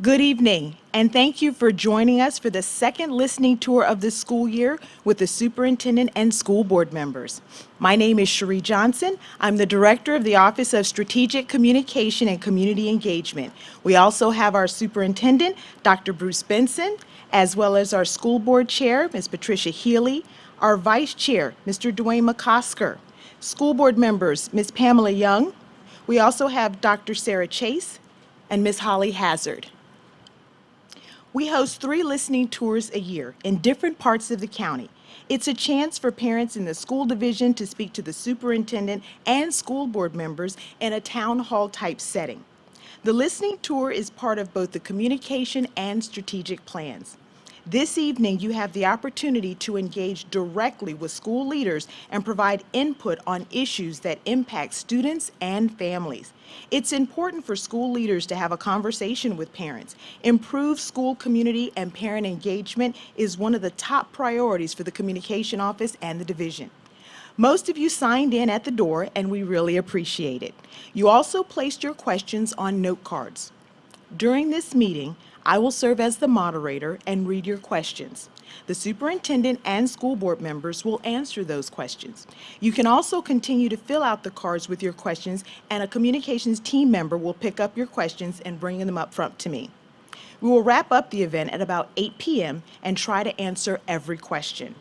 Good evening, and thank you for joining us for the second listening tour of the school year with the superintendent and school board members. My name is Cherie Johnson. I'm the director of the Office of Strategic Communication and Community Engagement. We also have our superintendent, Dr. Bruce Benson, as well as our school board chair, Ms. Patricia Healy, our vice chair, Mr. Dwayne McCosker, school board members, Ms. Pamela Young. We also have Dr. Sarah Chase and Ms. Holly Hazard. We host 3 listening tours a year in different parts of the county. It's a chance for parents in the school division to speak to the superintendent and school board members in a town hall type setting. The listening tour is part of both the communication and strategic plans. This evening, you have the opportunity to engage directly with school leaders and provide input on issues that impact students and families. It's important for school leaders to have a conversation with parents. Improved school community and parent engagement is one of the top priorities for the communication office and the division. Most of you signed in at the door, and we really appreciate it. You also placed your questions on note cards. During this meeting, I will serve as the moderator and read your questions. The superintendent and school board members will answer those questions. You can also continue to fill out the cards with your questions, and a communications team member will pick up your questions and bring them up front to me. We will wrap up the event at about 8 p.m. and try to answer every question.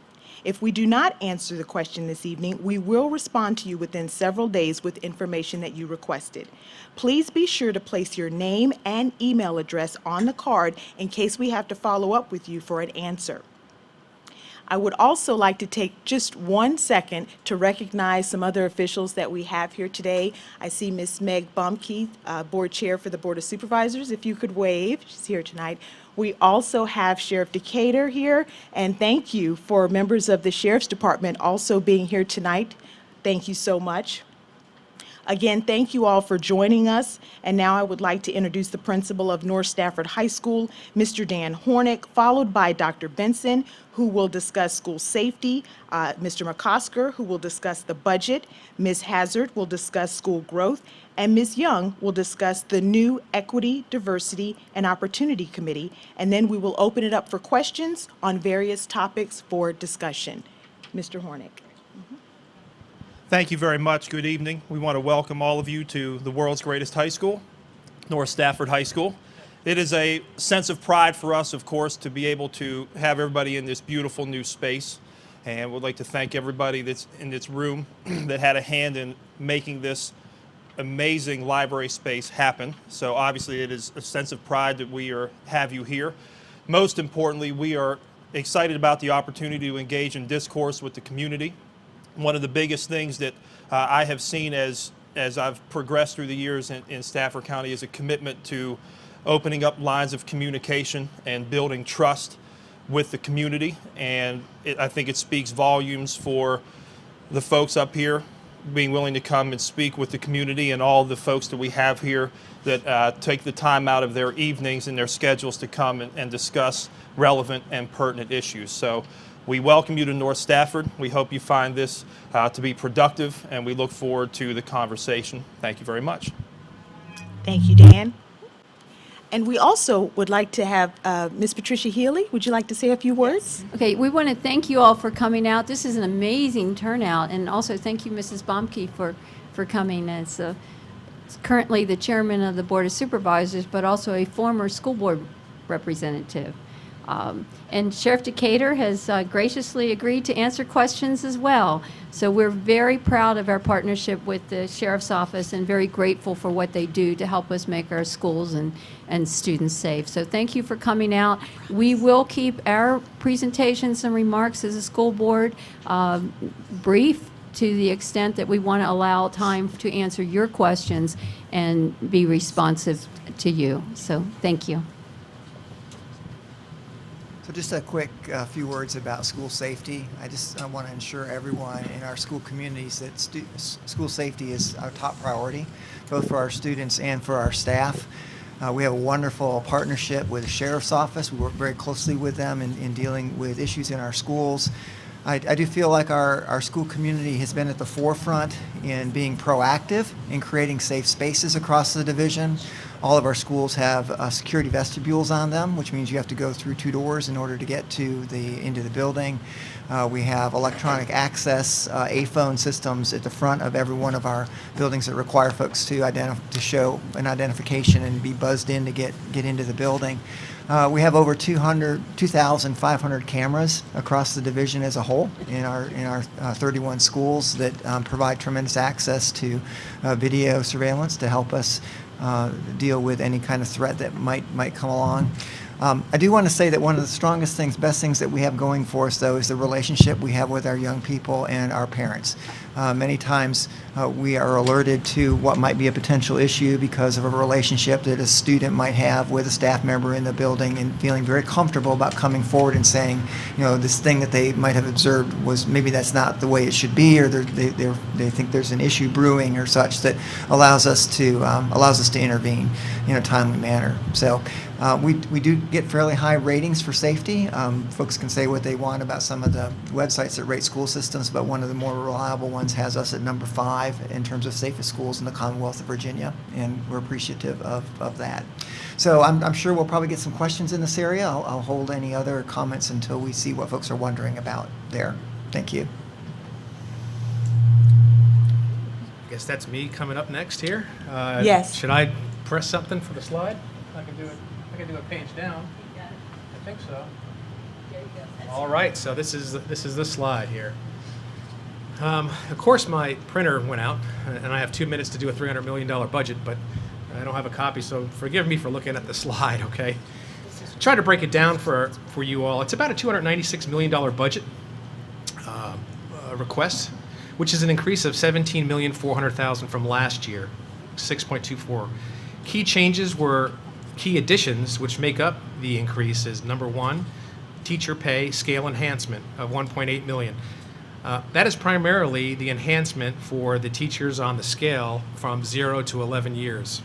If we do not answer the question this evening, we will respond to you within several days with information that you requested. Please be sure to place your name and email address on the card in case we have to follow up with you for an answer. I would also like to take just 1 second to recognize some other officials that we have here today. I see Ms. Meg Bumke, Board Chair for the Board of Supervisors. If you could wave, she's here tonight. We also have Sheriff Decatur here, and thank you for members of the Sheriff's Department also being here tonight. Thank you so much. Again, thank you all for joining us. And now I would like to introduce the principal of North Stafford High School, Mr. Dan Hornick, followed by Dr. Benson, who will discuss school safety, Mr. McCosker, who will discuss the budget, Ms. Hazard will discuss school growth, and Ms. Young will discuss the new Equity, Diversity, and Opportunity Committee. And then we will open it up for questions on various topics for discussion. Mr. Hornick. Thank you very much. Good evening. We want to welcome all of you to the world's greatest high school, North Stafford High School. It is a sense of pride for us, of course, to be able to have everybody in this beautiful new space. And we'd like to thank everybody that's in this room that had a hand in making this amazing library space happen. So obviously it is a sense of pride that we have you here. Most importantly, we are excited about the opportunity to engage in discourse with the community. One of the biggest things that I have seen as I've progressed through the years in Stafford County is a commitment to opening up lines of communication and building trust with the community. And I think it speaks volumes for the folks up here being willing to come and speak with the community, and all the folks that we have here that take the time out of their evenings and their schedules to come and discuss relevant and pertinent issues. So we welcome you to North Stafford. We hope you find this to be productive, and we look forward to the conversation. Thank you very much. Thank you, Dan. And we also would like to have Ms. Patricia Healy. Would you like to say a few words? Okay, we want to thank you all for coming out. This is an amazing turnout, and also thank you, Mrs. Baumke, for coming as currently the chairman of the Board of Supervisors, but also a former school board representative. And Sheriff Decatur has graciously agreed to answer questions as well. So we're very proud of our partnership with the Sheriff's Office and very grateful for what they do to help us make our schools and students safe. So thank you for coming out. We will keep our presentations and remarks as a school board brief to the extent that we want to allow time to answer your questions and be responsive to you. So thank you. So just a quick few words about school safety. I want to ensure everyone in our school communities that school safety is our top priority, both for our students and for our staff. We have a wonderful partnership with the Sheriff's Office. We work very closely with them in dealing with issues in our schools. I do feel like our school community has been at the forefront in being proactive in creating safe spaces across the division. All of our schools have security vestibules on them, which means you have to go through 2 doors in order to get into the building. We have electronic access, A-phone systems at the front of every one of our buildings that require folks to show an identification and be buzzed in to get into the building. We have over 2,500 cameras across the division as a whole in our 31 schools that provide tremendous access to video surveillance to help us deal with any kind of threat that might come along. I do want to say that one of the strongest things, best things that we have going for us, though, is the relationship we have with our young people and our parents. Many times we are alerted to what might be a potential issue because of a relationship that a student might have with a staff member in the building, and feeling very comfortable about coming forward and saying, this thing that they might have observed was maybe that's not the way it should be, or they think there's an issue brewing or such, that allows us to intervene in a timely manner. So we do get fairly high ratings for safety. Folks can say what they want about some of the websites that rate school systems, but one of the more reliable ones has us at number 5 in terms of safest schools in the Commonwealth of Virginia, and we're appreciative of that. So I'm sure we'll probably get some questions in this area. I'll hold any other comments until we see what folks are wondering about there. Thank you. I guess that's me coming up next here. Yes. Should I press something for the slide? I can do it. I can do a page down. I think so. All right. So this is the slide here. Of course, my printer went out, and I have 2 minutes to do a $300 million budget, but I don't have a copy, so forgive me for looking at the slide. Okay. Try to break it down for you all. It's about a $296 million budget request, which is an increase of $17,400,000 from last year, 6.24. Key changes were key additions, which make up the increase, is number 1, teacher pay scale enhancement of $1.8 million. That is primarily the enhancement for the teachers on the scale from 0 to 11 years.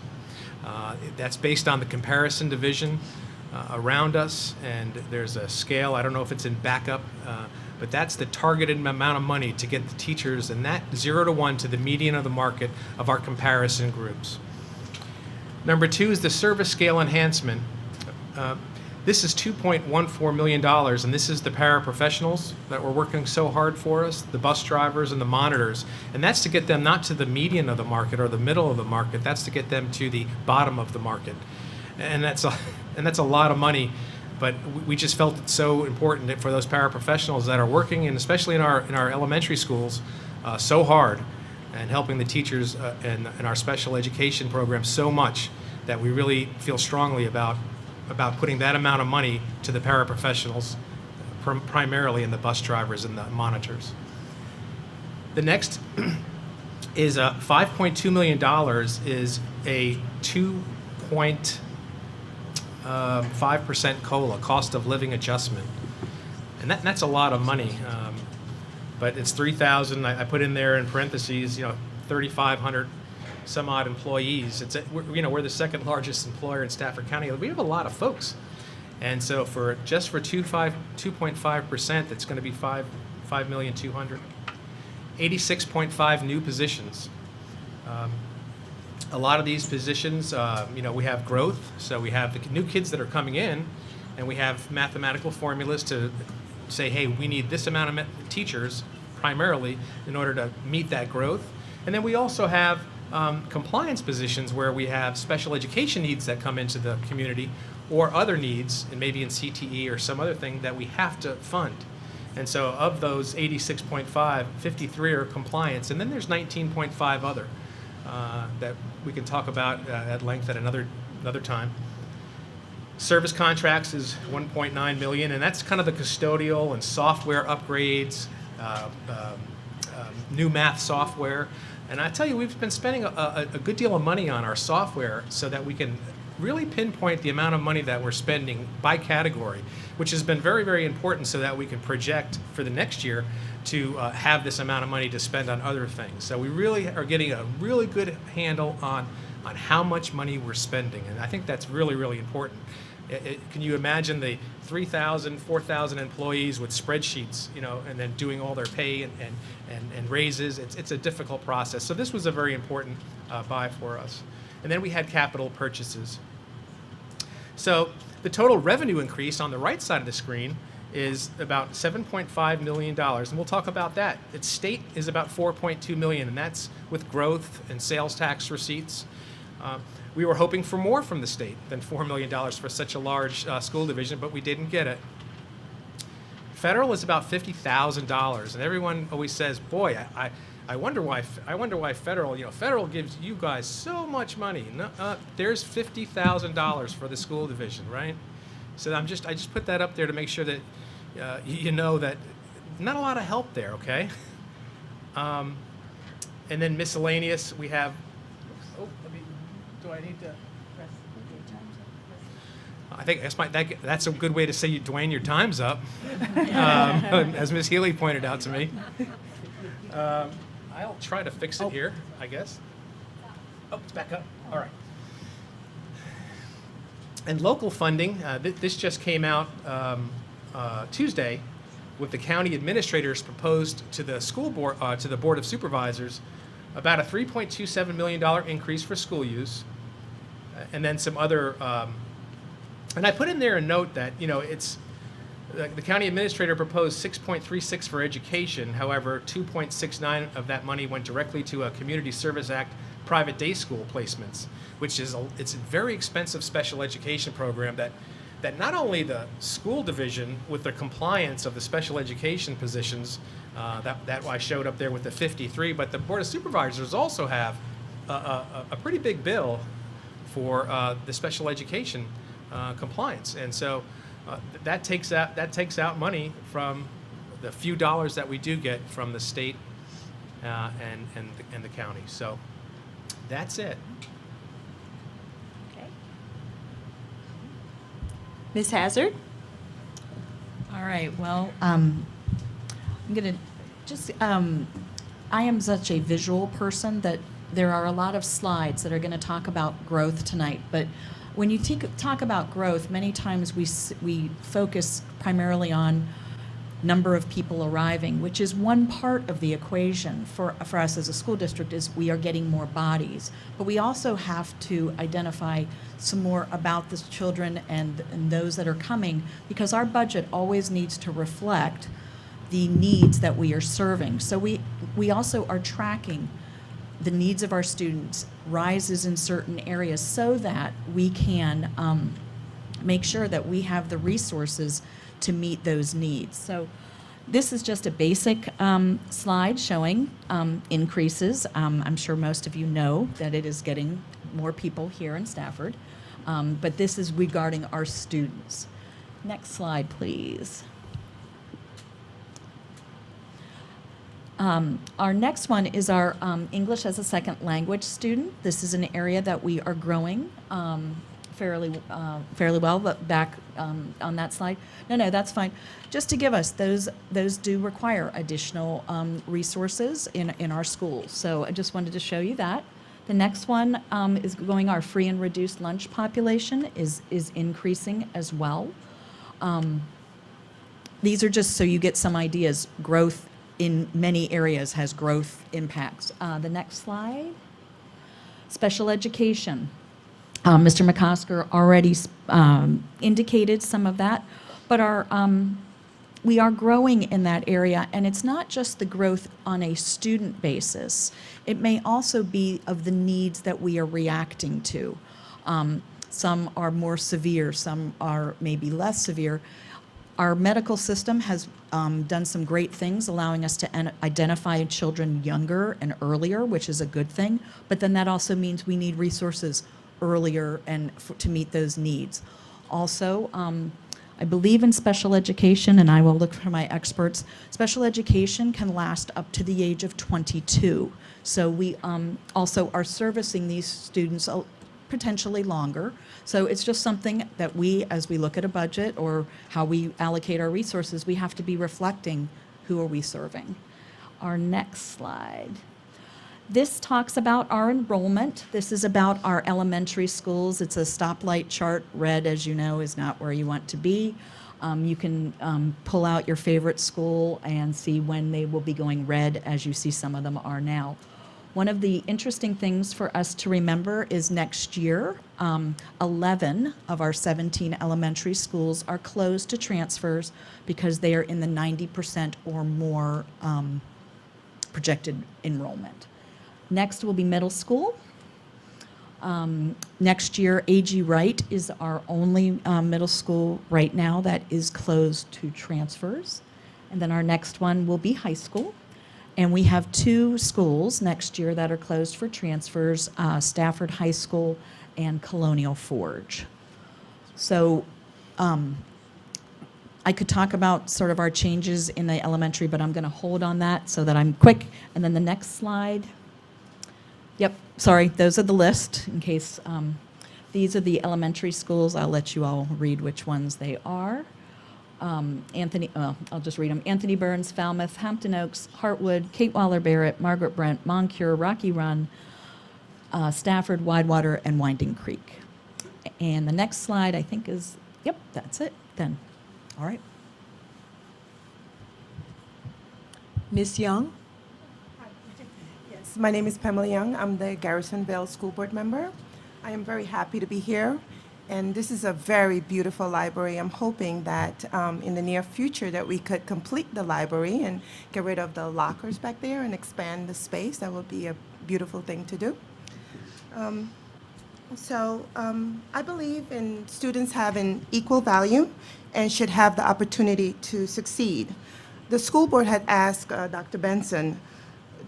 That's based on the comparison division around us, and there's a scale. I don't know if it's in backup, but that's the targeted amount of money to get the teachers in that 0 to 1 to the median of the market of our comparison groups. Number 2 is the service scale enhancement. This is $2.14 million, and this is the paraprofessionals that were working so hard for us, the bus drivers and the monitors. And that's to get them not to the median of the market or the middle of the market, that's to get them to the bottom of the market. And that's a lot of money, but we just felt it's so important that for those paraprofessionals that are working, and especially in our elementary schools, so hard, and helping the teachers in our special education program so much, that we really feel strongly about putting that amount of money to the paraprofessionals, primarily in the bus drivers and the monitors. The next is $5.2 million is a 2.5% COLA, cost of living adjustment. And that's a lot of money. But it's 3,000, I put in there in parentheses, 3,500 some odd employees. We're the second largest employer in Stafford County. We have a lot of folks, and so for 2.5%, that's going to be $5,200,000. 86.5 new positions. A lot of these positions, we have growth, so we have the new kids that are coming in, and we have mathematical formulas to say, hey, we need this amount of teachers primarily in order to meet that growth. And then we also have compliance positions where we have special education needs that come into the community, or other needs, and maybe in CTE or some other thing that we have to fund. And so of those 86.5, 53 are compliance, and then there's 19.5 other that we can talk about at length at another time. Service contracts is $1.9 million, and that's kind of the custodial and software upgrades, new math software. And I tell you, we've been spending a good deal of money on our software so that we can really pinpoint the amount of money that we're spending by category, which has been very, very important so that we can project for the next year to have this amount of money to spend on other things. So we really are getting a really good handle on how much money we're spending, and I think that's really, really important. Can you imagine the 3,000, 4,000 employees with spreadsheets, and then doing all their pay and raises? It's a difficult process. So this was a very important buy for us. And then we had capital purchases. So the total revenue increase on the right side of the screen is about $7.5 million, and we'll talk about that. Its state is about $4.2 million, and that's with growth and sales tax receipts. We were hoping for more from the state than $4 million for such a large school division, but we didn't get it. Federal is about $50,000, and everyone always says, "Boy, I wonder why. I wonder why federal. Federal gives you guys so much money. No, there's $50,000 for the school division, right?" So I just put that up there to make sure that you know that not a lot of help there. Okay. And then miscellaneous, we have. Oh, do I need to? I think that's a good way to say, Dwayne, your time's up, as Ms. Healy pointed out to me. I'll try to fix it here, I guess. Oh, it's back up. All right. And local funding, this just came out Tuesday, with the county administrators proposed to the school board, to the Board of Supervisors, about a $3.27 million increase for school use, and then some other. And I put in there a note that, it's the county administrator proposed 6.36 for education. However, 2.69 of that money went directly to a Community Service Act private day school placements, which is it's a very expensive special education program that not only the school division, with the compliance of the special education positions that I showed up there with the 53, but the Board of Supervisors also have a pretty big bill for the special education compliance, and so that takes out money from the few dollars that we do get from the state and the county. So that's it. Okay. Ms. Hazard? All right, well, I'm going to just, I am such a visual person that there are a lot of slides that are going to talk about growth tonight, but when you talk about growth, many times we focus primarily on number of people arriving, which is one part of the equation for us as a school district, is we are getting more bodies. But we also have to identify some more about the children and those that are coming, because our budget always needs to reflect the needs that we are serving. So we also are tracking the needs of our students, rises in certain areas, so that we can make sure that we have the resources to meet those needs. So this is just a basic slide showing increases. I'm sure most of you know that it is getting more people here in Stafford, but this is regarding our students. Next slide, please. Our next one is our English as a second language student. This is an area that we are growing fairly well. But back on that slide. No, that's fine. Just to give us, those do require additional resources in our schools. So I just wanted to show you that. The next one is going, our free and reduced lunch population is increasing as well. These are just so you get some ideas. Growth in many areas has growth impacts. The next slide. Special education. Mr. McCosker already indicated some of that, but we are growing in that area, and it's not just the growth on a student basis. It may also be of the needs that we are reacting to. Some are more severe, some are maybe less severe. Our medical system has done some great things, allowing us to identify children younger and earlier, which is a good thing, but then that also means we need resources earlier and to meet those needs. Also, I believe in special education, and I will look for my experts. Special education can last up to the age of 22. So we also are servicing these students potentially longer. So it's just something that we, as we look at a budget or how we allocate our resources, we have to be reflecting who are we serving. Our next slide. This talks about our enrollment. This is about our elementary schools. It's a stoplight chart. Red, as you know, is not where you want to be. You can pull out your favorite school and see when they will be going red, as you see some of them are now. One of the interesting things for us to remember is next year, 11 of our 17 elementary schools are closed to transfers because they are in the 90% or more projected enrollment. Next will be middle school. Next year, A.G. Wright is our only middle school right now that is closed to transfers. And then our next one will be high school. And we have 2 schools next year that are closed for transfers, Stafford High School and Colonial Forge. So I could talk about sort of our changes in the elementary, but I'm going to hold on that so that I'm quick. And then the next slide. Yep, sorry, those are the list in case. These are the elementary schools. I'll let you all read which ones they are. I'll just read them. Anthony Burns, Falmouth, Hampton Oaks, Hartwood, Kate Waller Barrett, Margaret Brent, Moncure, Rocky Run, Stafford, Widewater, and Winding Creek. And the next slide, I think, is, yep, that's it then. All right. Ms. Young? Yes, my name is Pamela Young. I'm the Garrisonville School Board member. I am very happy to be here, and this is a very beautiful library. I'm hoping that in the near future that we could complete the library and get rid of the lockers back there and expand the space. That would be a beautiful thing to do. I believe in students having equal value and should have the opportunity to succeed. The school board had asked Dr. Benson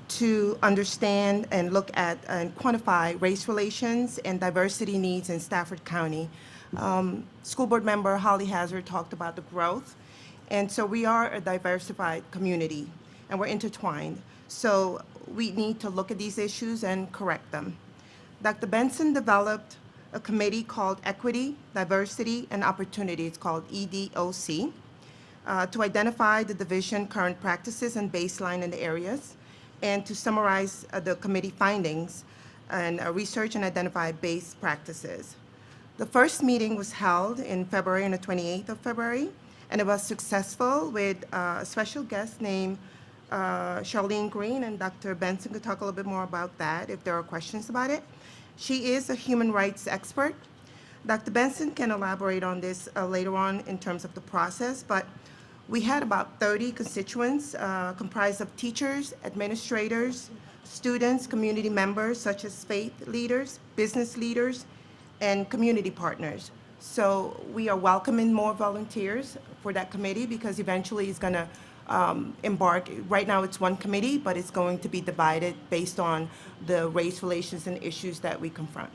to understand and look at and quantify race relations and diversity needs in Stafford County. School board member Holly Hazard talked about the growth, and so we are a diversified community and we're intertwined. So we need to look at these issues and correct them. Dr. Benson developed a committee called Equity, Diversity, and Opportunity. It's called EDOC, to identify the division current practices and baseline in the areas, and to summarize the committee findings and research and identify best practices. The first meeting was held in February, on the 28th of February, and it was successful with a special guest named Charlene Green, and Dr. Benson could talk a little bit more about that if there are questions about it. She is a human rights expert. Dr. Benson can elaborate on this later on in terms of the process, but we had about 30 constituents comprised of teachers, administrators, students, community members such as faith leaders, business leaders, and community partners. So we are welcoming more volunteers for that committee because eventually it's going to embark. Right now it's one committee, but it's going to be divided based on the race relations and issues that we confront.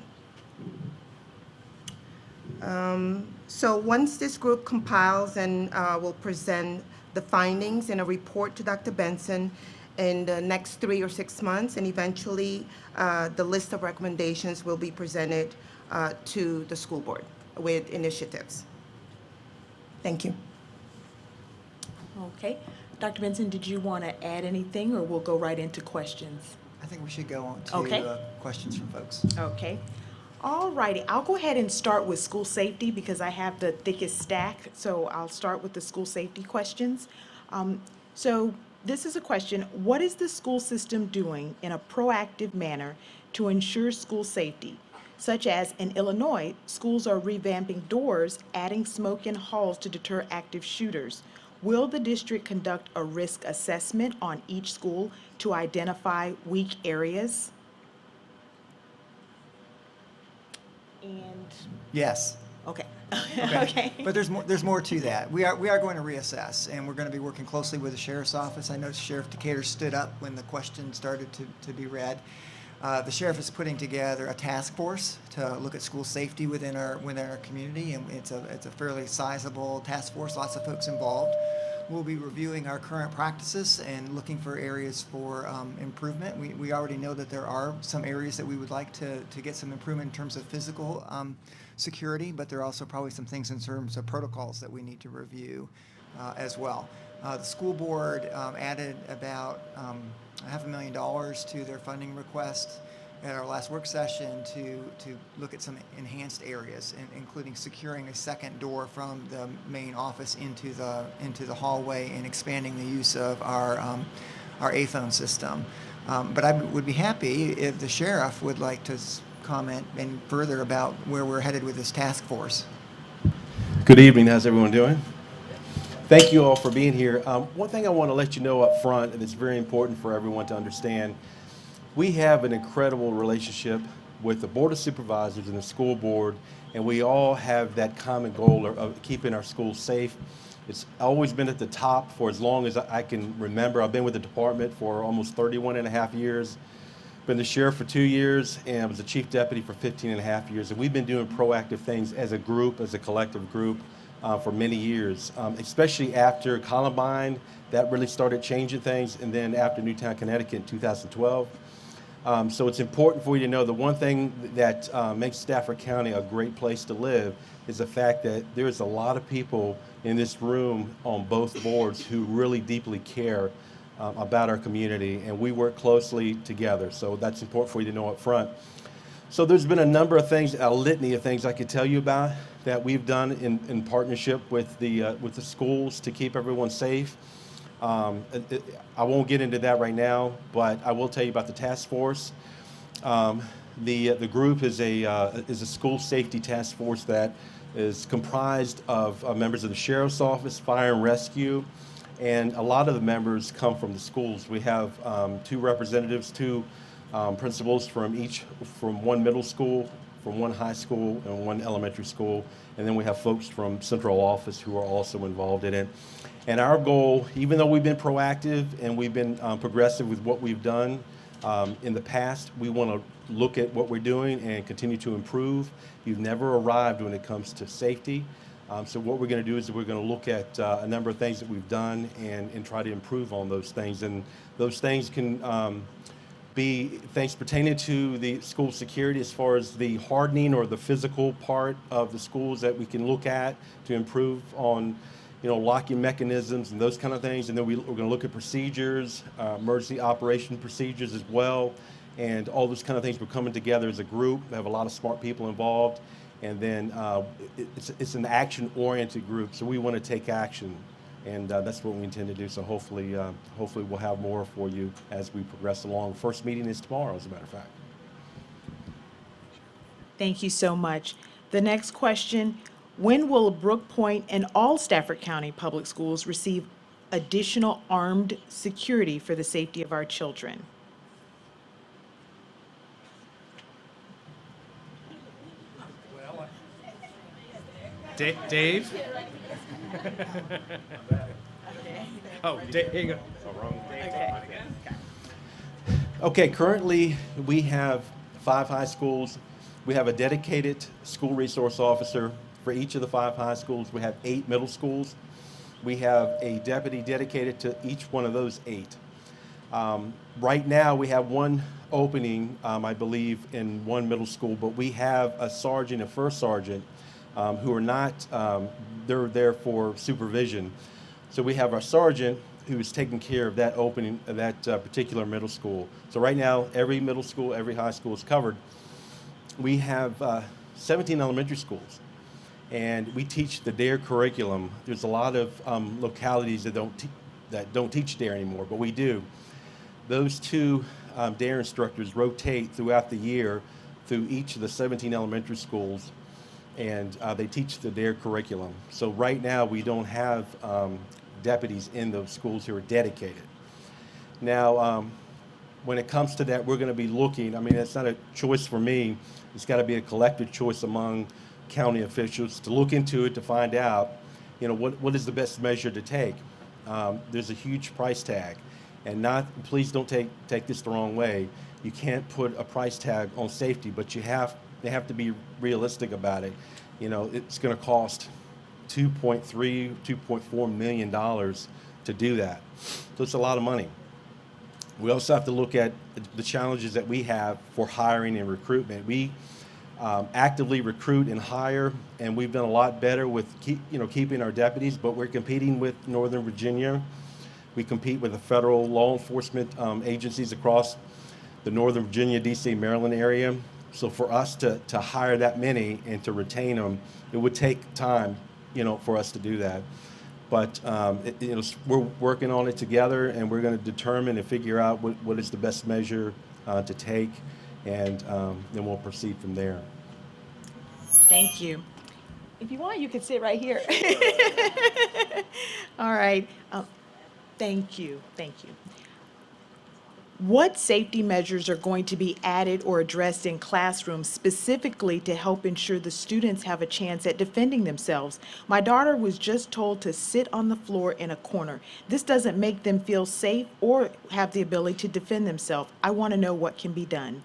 So once this group compiles and will present the findings in a report to Dr. Benson in the next 3 or 6 months, and eventually the list of recommendations will be presented to the school board with initiatives. Thank you. Okay. Dr. Benson, did you want to add anything, or we'll go right into questions? I think we should go on to Okay. questions from folks. Okay. All righty. I'll go ahead and start with school safety because I have the thickest stack. So I'll start with the school safety questions. So this is a question. What is the school system doing in a proactive manner to ensure school safety? Such as in Illinois, schools are revamping doors, adding smoke in halls to deter active shooters. Will the district conduct a risk assessment on each school to identify weak areas? And, Yes. okay. Okay. Okay. But there's more to that. We are going to reassess, and we're going to be working closely with the sheriff's office. I noticed Sheriff Decatur stood up when the question started to be read. The sheriff is putting together a task force to look at school safety within our community, and it's a fairly sizable task force. Lots of folks involved. We'll be reviewing our current practices and looking for areas for improvement. We already know that there are some areas that we would like to get some improvement in terms of physical security, but there are also probably some things in terms of protocols that we need to review as well. The school board added about $500,000 to their funding request at our last work session to look at some enhanced areas, including securing a second door from the main office into the hallway and expanding the use of our A-phone system. But I would be happy if the sheriff would like to comment any further about where we're headed with this task force. Good evening. How's everyone doing? Thank you all for being here. One thing I want to let you know up front, and it's very important for everyone to understand, we have an incredible relationship with the Board of Supervisors and the school board, and we all have that common goal of keeping our schools safe. It's always been at the top for as long as I can remember. I've been with the department for almost 31 and a half years, been the sheriff for 2 years, and I was the chief deputy for 15 and a half years. And we've been doing proactive things as a group, as a collective group, for many years, especially after Columbine. That really started changing things, and then after Newtown, Connecticut in 2012. So it's important for you to know the one thing that makes Stafford County a great place to live is the fact that there's a lot of people in this room on both boards who really deeply care about our community, and we work closely together. So that's important for you to know up front. So there's been a number of things, a litany of things I could tell you about that we've done in partnership with the schools to keep everyone safe. I won't get into that right now, but I will tell you about the task force. The group is a school safety task force that is comprised of members of the Sheriff's Office, Fire and Rescue, and a lot of the members come from the schools. We have 2 representatives, 2 principals from one middle school, from one high school, and one elementary school, and then we have folks from central office who are also involved in it. And our goal, even though we've been proactive and we've been progressive with what we've done in the past, we want to look at what we're doing and continue to improve. You've never arrived when it comes to safety. So what we're going to do is we're going to look at a number of things that we've done and try to improve on those things. And those things can be things pertaining to the school security as far as the hardening or the physical part of the schools that we can look at to improve on, locking mechanisms and those kind of things. And then we're going to look at procedures, emergency operation procedures as well, and all those kind of things. We're coming together as a group. We have a lot of smart people involved, and then it's an action-oriented group, so we want to take action, and that's what we intend to do. So hopefully we'll have more for you as we progress along. First meeting is tomorrow, as a matter of fact. Thank you so much. The next question, when will Brook Point and all Stafford County Public Schools receive additional armed security for the safety of our children? Dave? Oh, Dave, here you go. Oh, wrong. Okay, currently we have 5 high schools. We have a dedicated school resource officer for each of the 5 high schools. We have 8 middle schools. We have a deputy dedicated to each one of those 8. Right now, we have 1 opening, I believe, in 1 middle school, but we have a sergeant and first sergeant who are not, they're there for supervision. So we have our sergeant who is taking care of that opening of that particular middle school. So right now, every middle school, every high school is covered. We have 17 elementary schools, and we teach the DARE curriculum. There's a lot of localities that don't teach DARE anymore, but we do. Those 2 DARE instructors rotate throughout the year through each of the 17 elementary schools, and they teach the DARE curriculum. So right now, we don't have deputies in those schools who are dedicated. Now, when it comes to that, we're going to be looking, I mean, it's not a choice for me. It's got to be a collective choice among county officials to look into it, to find out, what is the best measure to take. There's a huge price tag, and please don't take this the wrong way. You can't put a price tag on safety, but they have to be realistic about it. It's going to cost $2.3, $2.4 million to do that. So it's a lot of money. We also have to look at the challenges that we have for hiring and recruitment. We actively recruit and hire, and we've done a lot better with keeping our deputies, but we're competing with Northern Virginia. We compete with the federal law enforcement agencies across the Northern Virginia, DC, Maryland area. So for us to hire that many and to retain them, it would take time, for us to do that. But we're working on it together, and we're going to determine and figure out what is the best measure to take, and then we'll proceed from there. Thank you. If you want, you could sit right here. All right. Thank you. Thank you. What safety measures are going to be added or addressed in classrooms specifically to help ensure the students have a chance at defending themselves? My daughter was just told to sit on the floor in a corner. This doesn't make them feel safe or have the ability to defend themselves. I want to know what can be done.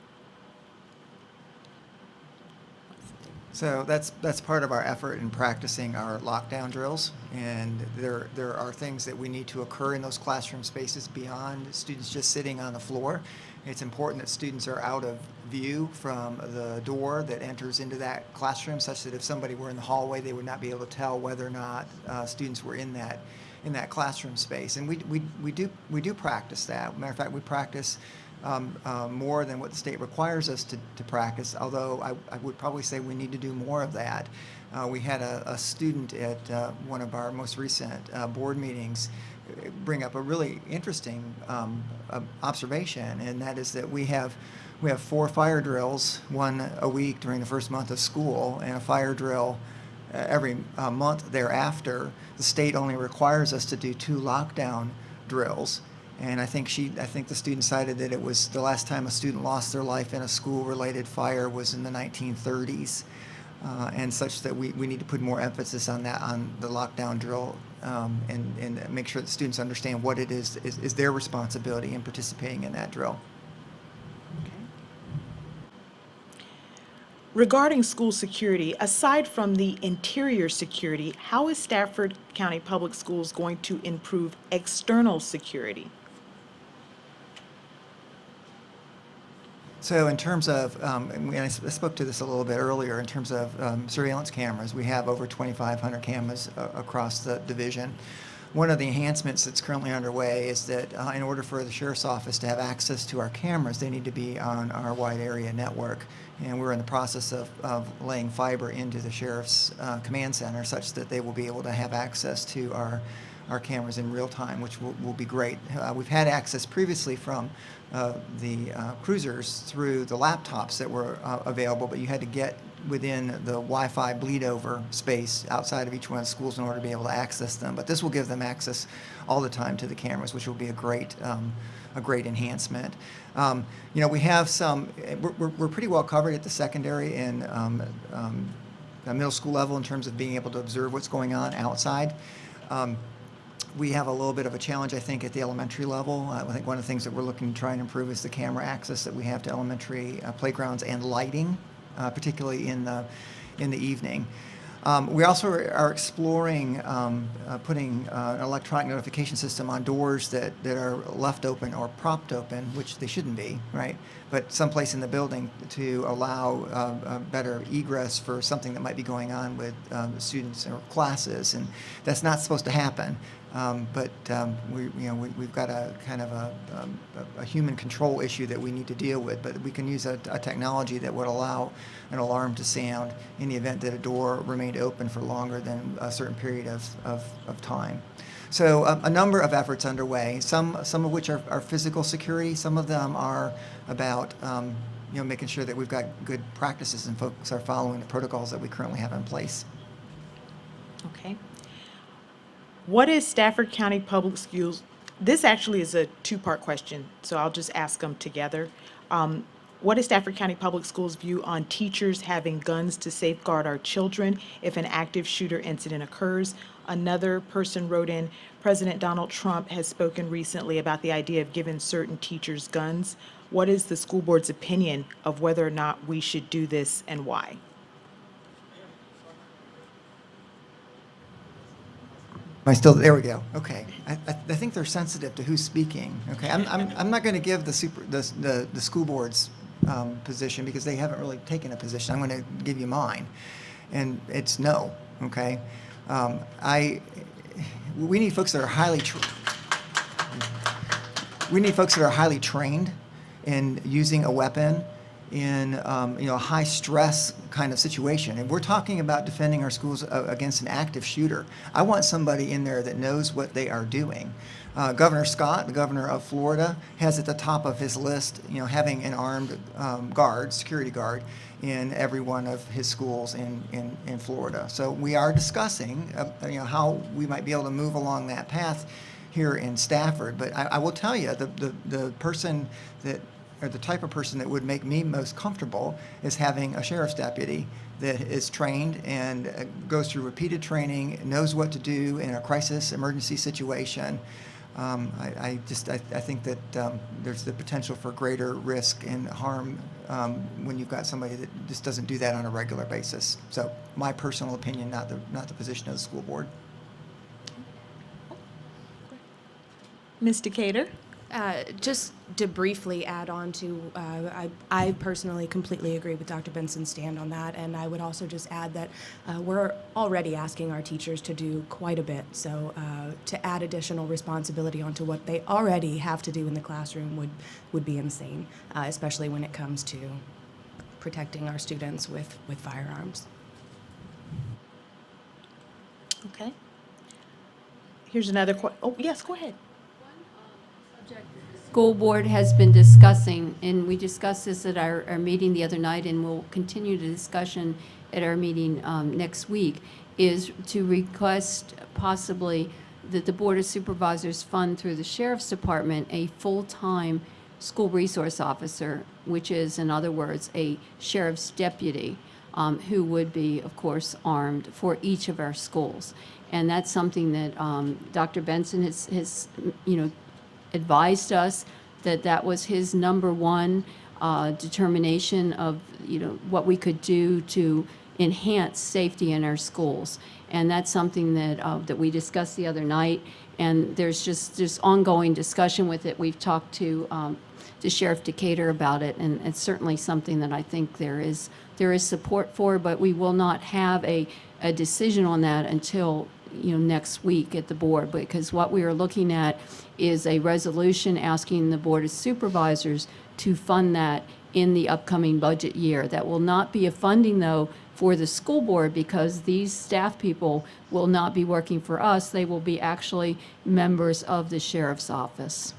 So that's part of our effort in practicing our lockdown drills, and there are things that we need to occur in those classroom spaces beyond students just sitting on the floor. It's important that students are out of view from the door that enters into that classroom, such that if somebody were in the hallway, they would not be able to tell whether or not students were in that classroom space. And we do practice that. Matter of fact, we practice more than what the state requires us to practice, although I would probably say we need to do more of that. We had a student at one of our most recent board meetings bring up a really interesting observation, and that is that we have 4 fire drills, one a week during the first month of school, and a fire drill every month thereafter. The state only requires us to do 2 lockdown drills. And I think the student cited that it was the last time a student lost their life in a school-related fire was in the 1930s, and such that we need to put more emphasis on that, on the lockdown drill, and make sure that students understand what it is their responsibility in participating in that drill. Regarding school security, aside from the interior security, how is Stafford County Public Schools going to improve external security? So in terms of, and I spoke to this a little bit earlier, in terms of surveillance cameras, we have over 2,500 cameras across the division. One of the enhancements that's currently underway is that in order for the Sheriff's Office to have access to our cameras, they need to be on our wide area network. And we're in the process of laying fiber into the Sheriff's Command Center such that they will be able to have access to our cameras in real time, which will be great. We've had access previously from the cruisers through the laptops that were available, but you had to get within the Wi-Fi bleed over space outside of each one of the schools in order to be able to access them. But this will give them access all the time to the cameras, which will be a great enhancement. We have some. We're pretty well covered at the secondary and middle school level in terms of being able to observe what's going on outside. We have a little bit of a challenge, I think, at the elementary level. I think one of the things that we're looking to try and improve is the camera access that we have to elementary playgrounds and lighting, particularly in the evening. We also are exploring putting an electronic notification system on doors that are left open or propped open, which they shouldn't be, right? But someplace in the building to allow better egress for something that might be going on with students or classes, and that's not supposed to happen. But we've got a kind of a human control issue that we need to deal with. But we can use a technology that would allow an alarm to sound in the event that a door remained open for longer than a certain period of time. So a number of efforts underway. Some of which are physical security. Some of them are about making sure that we've got good practices and folks are following the protocols that we currently have in place. Okay. What is Stafford County Public Schools? This actually is a 2-part question, so I'll just ask them together. What is Stafford County Public Schools' view on teachers having guns to safeguard our children if an active shooter incident occurs? Another person wrote in, President Donald Trump has spoken recently about the idea of giving certain teachers guns. What is the school board's opinion of whether or not we should do this and why? Am I still there? We go. Okay. I think they're sensitive to who's speaking. Okay. I'm not going to give the school board's position because they haven't really taken a position. I'm going to give you mine, and it's no. Okay. We need folks that are highly trained in using a weapon in a high stress kind of situation. And we're talking about defending our schools against an active shooter. I want somebody in there that knows what they are doing. Governor Scott, the governor of Florida, has at the top of his list, having an armed security guard in every one of his schools in Florida. So we are discussing, how we might be able to move along that path here in Stafford. But I will tell you, the person that, or the type of person that would make me most comfortable is having a sheriff's deputy that is trained and goes through repeated training, knows what to do in a crisis emergency situation. I think that there's the potential for greater risk and harm when you've got somebody that just doesn't do that on a regular basis. So my personal opinion, not the position of the school board. Ms. Decatur? Just to briefly add on to, I personally completely agree with Dr. Benson's stand on that, and I would also just add that we're already asking our teachers to do quite a bit, so to add additional responsibility onto what they already have to do in the classroom would be insane, especially when it comes to protecting our students with firearms. Okay. Here's another oh, yes, go ahead. School board has been discussing, and we discussed this at our meeting the other night, and we'll continue the discussion at our meeting next week, is to request possibly that the Board of Supervisors fund through the Sheriff's Department a full-time school resource officer, which is, in other words, a sheriff's deputy, who would be, of course, armed for each of our schools. And that's something that Dr. Benson has advised us that was his number one determination of what we could do to enhance safety in our schools, and that's something that we discussed the other night. And there's just ongoing discussion with it. We've talked to Sheriff Decatur about it, and it's certainly something that I think there is support for. But we will not have a decision on that until next week at the board, because what we are looking at is a resolution asking the Board of Supervisors to fund that in the upcoming budget year. That will not be a funding, though, for the school board, because these staff people will not be working for us. They will be actually members of the sheriff's office.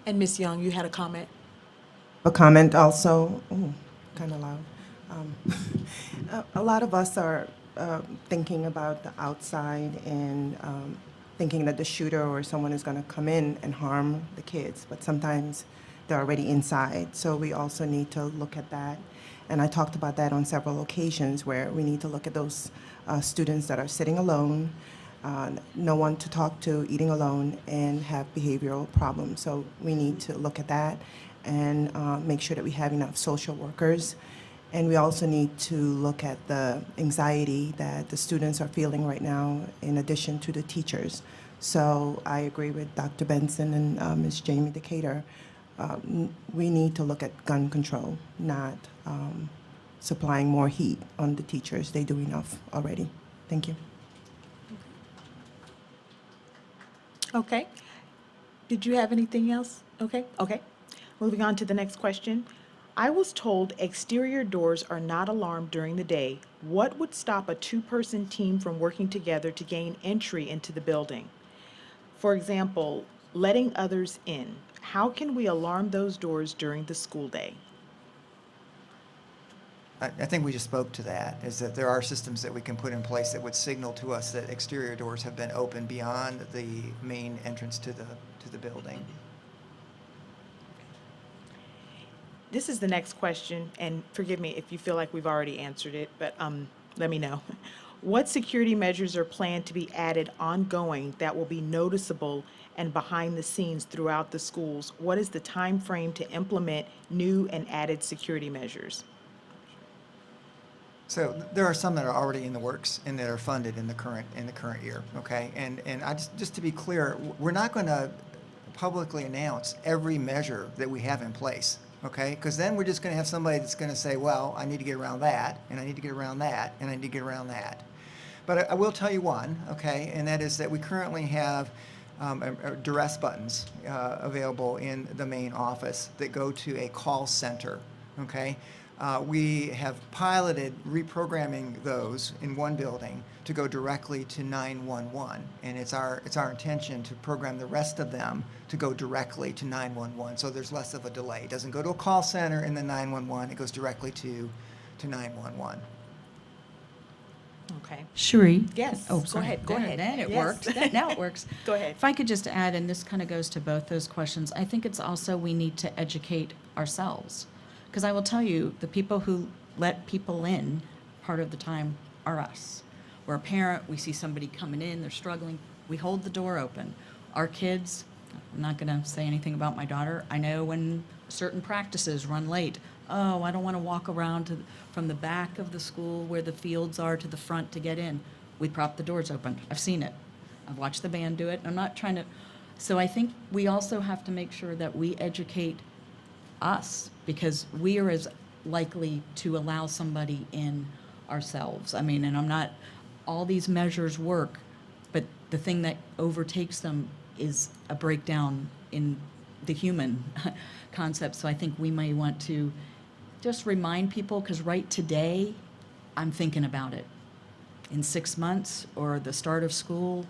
And Ms. Young, you had a comment? A comment also, kind of loud. A lot of us are thinking about the outside and thinking that the shooter or someone is going to come in and harm the kids, but sometimes they're already inside. So we also need to look at that. And I talked about that on several occasions, where we need to look at those students that are sitting alone, no one to talk to, eating alone, and have behavioral problems. So we need to look at that and make sure that we have enough social workers. And we also need to look at the anxiety that the students are feeling right now, in addition to the teachers. So I agree with Dr. Benson and Ms. Jamie Decatur. We need to look at gun control, not supplying more heat on the teachers. They do enough already. Thank you. Okay. Did you have anything else? Okay. Moving on to the next question. I was told exterior doors are not alarmed during the day. What would stop a two-person team from working together to gain entry into the building? For example, letting others in. How can we alarm those doors during the school day? I think we just spoke to that, is that there are systems that we can put in place that would signal to us that exterior doors have been opened beyond the main entrance to the building. This is the next question, and forgive me if you feel like we've already answered it, but let me know. What security measures are planned to be added ongoing that will be noticeable and behind the scenes throughout the schools? What is the time frame to implement new and added security measures? So there are some that are already in the works and that are funded in the current year. Okay, and I just to be clear, we're not going to publicly announce every measure that we have in place. Okay, because then we're just going to have somebody that's going to say, well, I need to get around that, and I need to get around that, and I need to get around that. But I will tell you one, okay, and that is that we currently have duress buttons available in the main office that go to a call center okay? We have piloted reprogramming those in one building to go directly to 911, and it's our intention to program the rest of them to go directly to 911, so there's less of a delay. It doesn't go to a call center and then 911, it goes directly to 911. Okay. Cherie? Yes, Oh, go sorry. ahead, go ahead. Then it Yes. worked. Now it works. Go ahead. If I could just add, and this kind of goes to both those questions, I think it's also we need to educate ourselves. Because I will tell you, the people who let people in part of the time are us. We're a parent, we see somebody coming in, they're struggling, we hold the door open. Our kids, I'm not going to say anything about my daughter, I know when certain practices run late, oh, I don't want to walk around from the back of the school where the fields are to the front to get in. We prop the doors open. I've seen it. I've watched the band do it. I'm not trying to. So I think we also have to make sure that we educate us, because we are as likely to allow somebody in ourselves. I mean, and I'm not, all these measures work, but the thing that overtakes them is a breakdown in the human concept. So I think we may want to just remind people, because right today, I'm thinking about it. In 6 months or the start of school,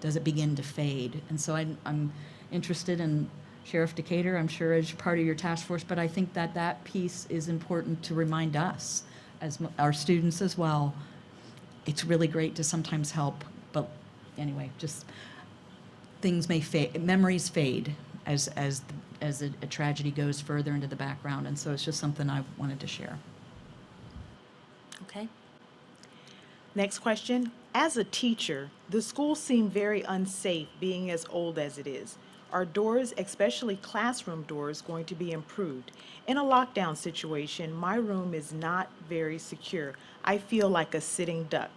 does it begin to fade? And so I'm interested in Sheriff Decatur, I'm sure as part of your task force, but I think that that piece is important to remind us, as our students as well. It's really great to sometimes help, but anyway, just things may fade, memories fade as a tragedy goes further into the background, and so it's just something I wanted to share. Okay. Next question. As a teacher, the schools seem very unsafe being as old as it is. Are doors, especially classroom doors, going to be improved? In a lockdown situation, my room is not very secure. I feel like a sitting duck.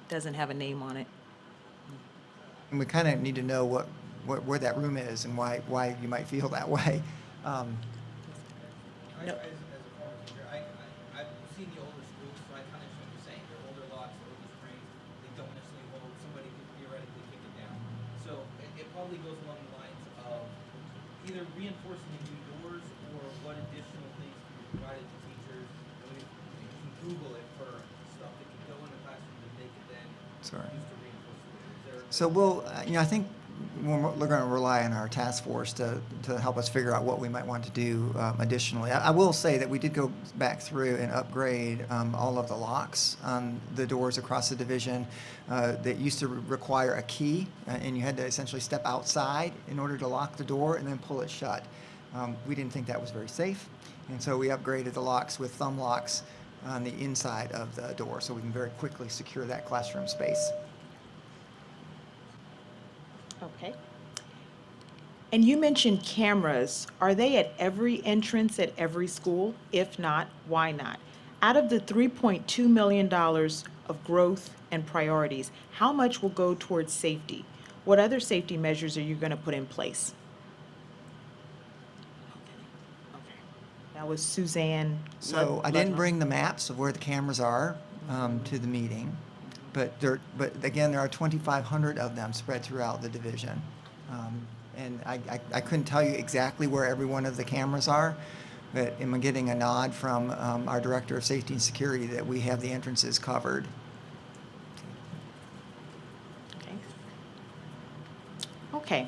Doesn't have a name on it. And we kind of need to know where that room is and why you might feel that way. No. As a former teacher, I've seen the older schools, so I kind of what you're saying. They're older locks, they're older springs, they don't necessarily hold, somebody could theoretically kick it down. So it probably goes along the lines of either reinforcing the new doors or what additional things can be provided to teachers. I mean, you can Google it for stuff that can go in the classroom that they can then Sorry. use to reinforce the doors. So we'll, I think we're going to rely on our task force to help us figure out what we might want to do additionally. I will say that we did go back through and upgrade all of the locks on the doors across the division that used to require a key, and you had to essentially step outside in order to lock the door and then pull it shut. We didn't think that was very safe, and so we upgraded the locks with thumb locks on the inside of the door so we can very quickly secure that classroom space. Okay. And you mentioned cameras. Are they at every entrance at every school? If not, why not? Out of the $3.2 million of growth and priorities, how much will go towards safety? What other safety measures are you going to put in place? Okay. That was Suzanne. So I didn't bring the maps of where the cameras are to the meeting, but again, there are 2,500 of them spread throughout the division. And I couldn't tell you exactly where every one of the cameras are, but I'm getting a nod from our Director of Safety and Security that we have the entrances covered. Okay. Okay.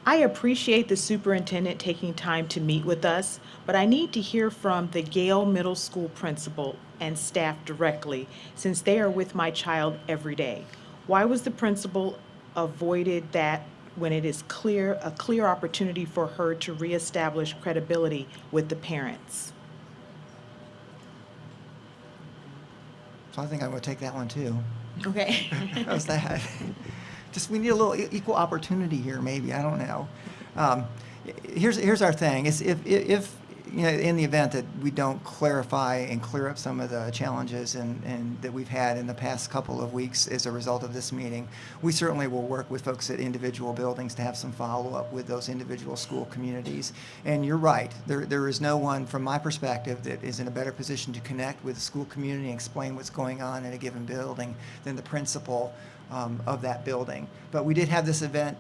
I appreciate the superintendent taking time to meet with us, but I need to hear from the Gale Middle School principal and staff directly, since they are with my child every day. Why was the principal avoided that when it is a clear opportunity for her to reestablish credibility with the parents? So I think I'm going to take that one too. Okay. How's that? Just we need a little equal opportunity here, maybe. I don't know. Here's our thing: is if you know, in the event that we don't clarify and clear up some of the challenges and that we've had in the past couple of weeks as a result of this meeting, we certainly will work with folks at individual buildings to have some follow-up with those individual school communities. And you're right, there is no one, from my perspective, that is in a better position to connect with the school community and explain what's going on in a given building than the principal of that building. But we did have this event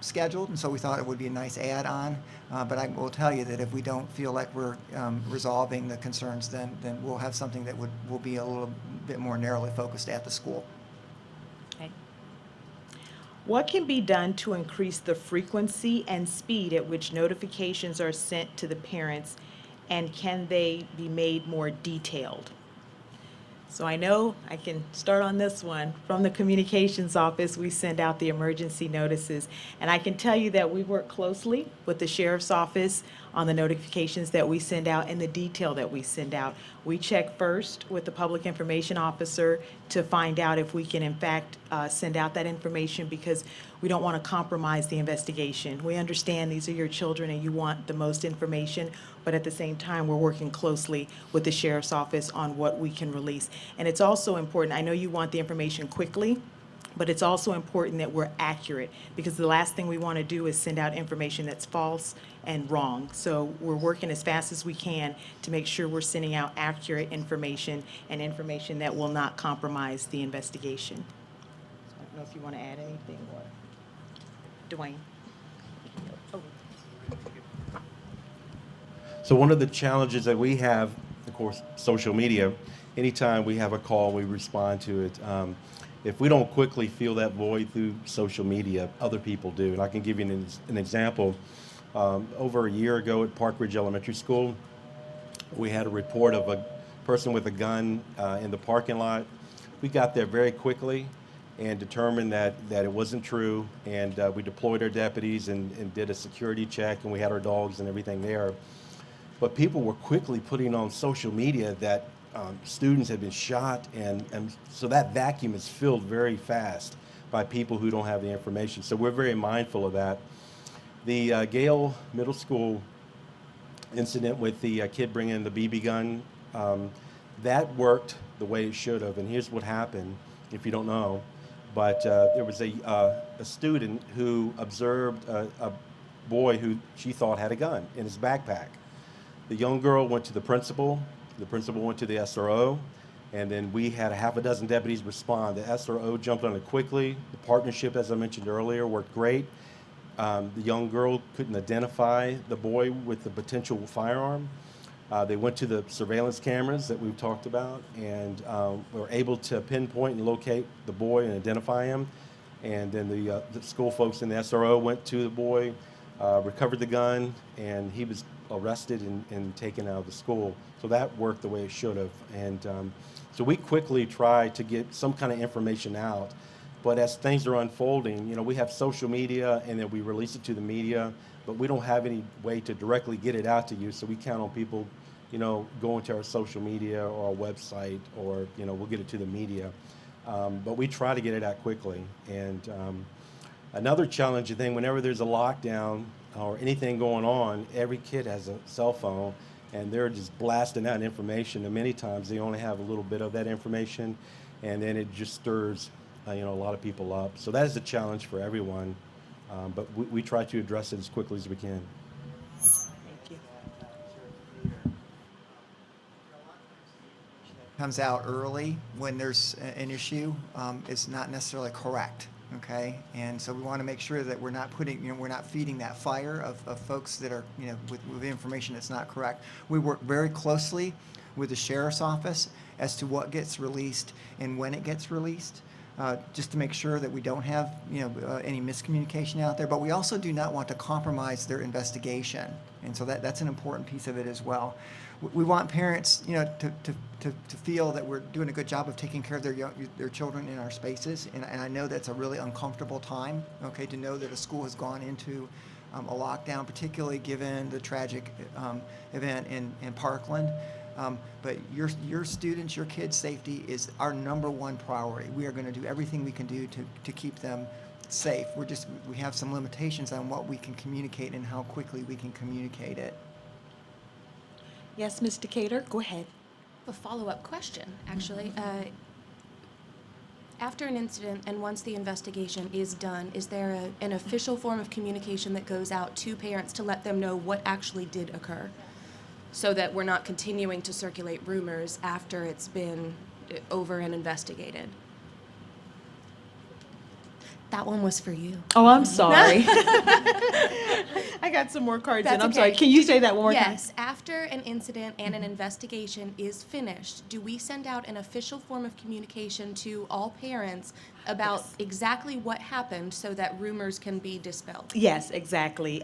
scheduled, and so we thought it would be a nice add-on. But I will tell you that if we don't feel like we're resolving the concerns, then we'll have something that will be a little bit more narrowly focused at the school. Okay. What can be done to increase the frequency and speed at which notifications are sent to the parents, and can they be made more detailed? So I know I can start on this one. From the communications office, we send out the emergency notices. And I can tell you that we work closely with the sheriff's office on the notifications that we send out and the detail that we send out. We check first with the public information officer to find out if we can in fact send out that information, because we don't want to compromise the investigation. We understand these are your children and you want the most information, but at the same time, we're working closely with the sheriff's office on what we can release. And it's also important, I know you want the information quickly, but it's also important that we're accurate, because the last thing we want to do is send out information that's false and wrong. So we're working as fast as we can to make sure we're sending out accurate information and information that will not compromise the investigation. So I don't know if you want to add anything, or Dwayne. Oh. So one of the challenges that we have, of course, social media, anytime we have a call, we respond to it. If we don't quickly fill that void through social media, other people do. And I can give you an example. Over a year ago at Park Ridge Elementary School, we had a report of a person with a gun in the parking lot. We got there very quickly and determined that it wasn't true, and we deployed our deputies and did a security check, and we had our dogs and everything there. But people were quickly putting on social media that students had been shot, and so that vacuum is filled very fast by people who don't have the information. So we're very mindful of that. The Gale Middle School incident with the kid bringing the BB gun, that worked the way it should have. And here's what happened, if you don't know. But there was a student who observed a boy who she thought had a gun in his backpack. The young girl went to the principal went to the SRO, and then we had a half a dozen deputies respond. The SRO jumped on it quickly. The partnership, as I mentioned earlier, worked great. The young girl couldn't identify the boy with the potential firearm. They went to the surveillance cameras that we've talked about, and were able to pinpoint and locate the boy and identify him. And then the school folks in the SRO went to the boy, recovered the gun, and he was arrested and taken out of the school. So that worked the way it should have. And so we quickly try to get some kind of information out. But as things are unfolding, we have social media, and then we release it to the media, but we don't have any way to directly get it out to you. So we count on people, going to our social media or our website, or, we'll get it to the media. But we try to get it out quickly. And another challenging thing, whenever there's a lockdown or anything going on, every kid has a cell phone, and they're just blasting out information. And many times they only have a little bit of that information, and then it just stirs a lot of people up. So that is a challenge for everyone, but we try to address it as quickly as we can. Thank you. Comes out early when there's an issue is not necessarily correct. Okay, and so we want to make sure that we're not we're not feeding that fire of folks that are, with information that's not correct. We work very closely with the sheriff's office as to what gets released and when it gets released, just to make sure that we don't have, any miscommunication out there. But we also do not want to compromise their investigation, and so that's an important piece of it as well. We want parents, to feel that we're doing a good job of taking care of their children in our spaces, and I know that's a really uncomfortable time, okay, to know that a school has gone into a lockdown, particularly given the tragic event in Parkland. But your students, your kids' safety is our number one priority. We are going to do everything we can do to keep them safe. We have some limitations on what we can communicate and how quickly we can communicate it. Yes, Ms. Decatur, go ahead. A follow-up question, actually. After an incident and once the investigation is done, is there an official form of communication that goes out to parents to let them know what actually did occur, so that we're not continuing to circulate rumors after it's been over and investigated? That one was for you. Oh, I'm sorry. I got some more cards in. That's I'm sorry. okay. Can you say that one more time? Yes, after an incident and an investigation is finished, do we send out an official form of communication to all parents about exactly what happened so that rumors can be dispelled? Yes, exactly.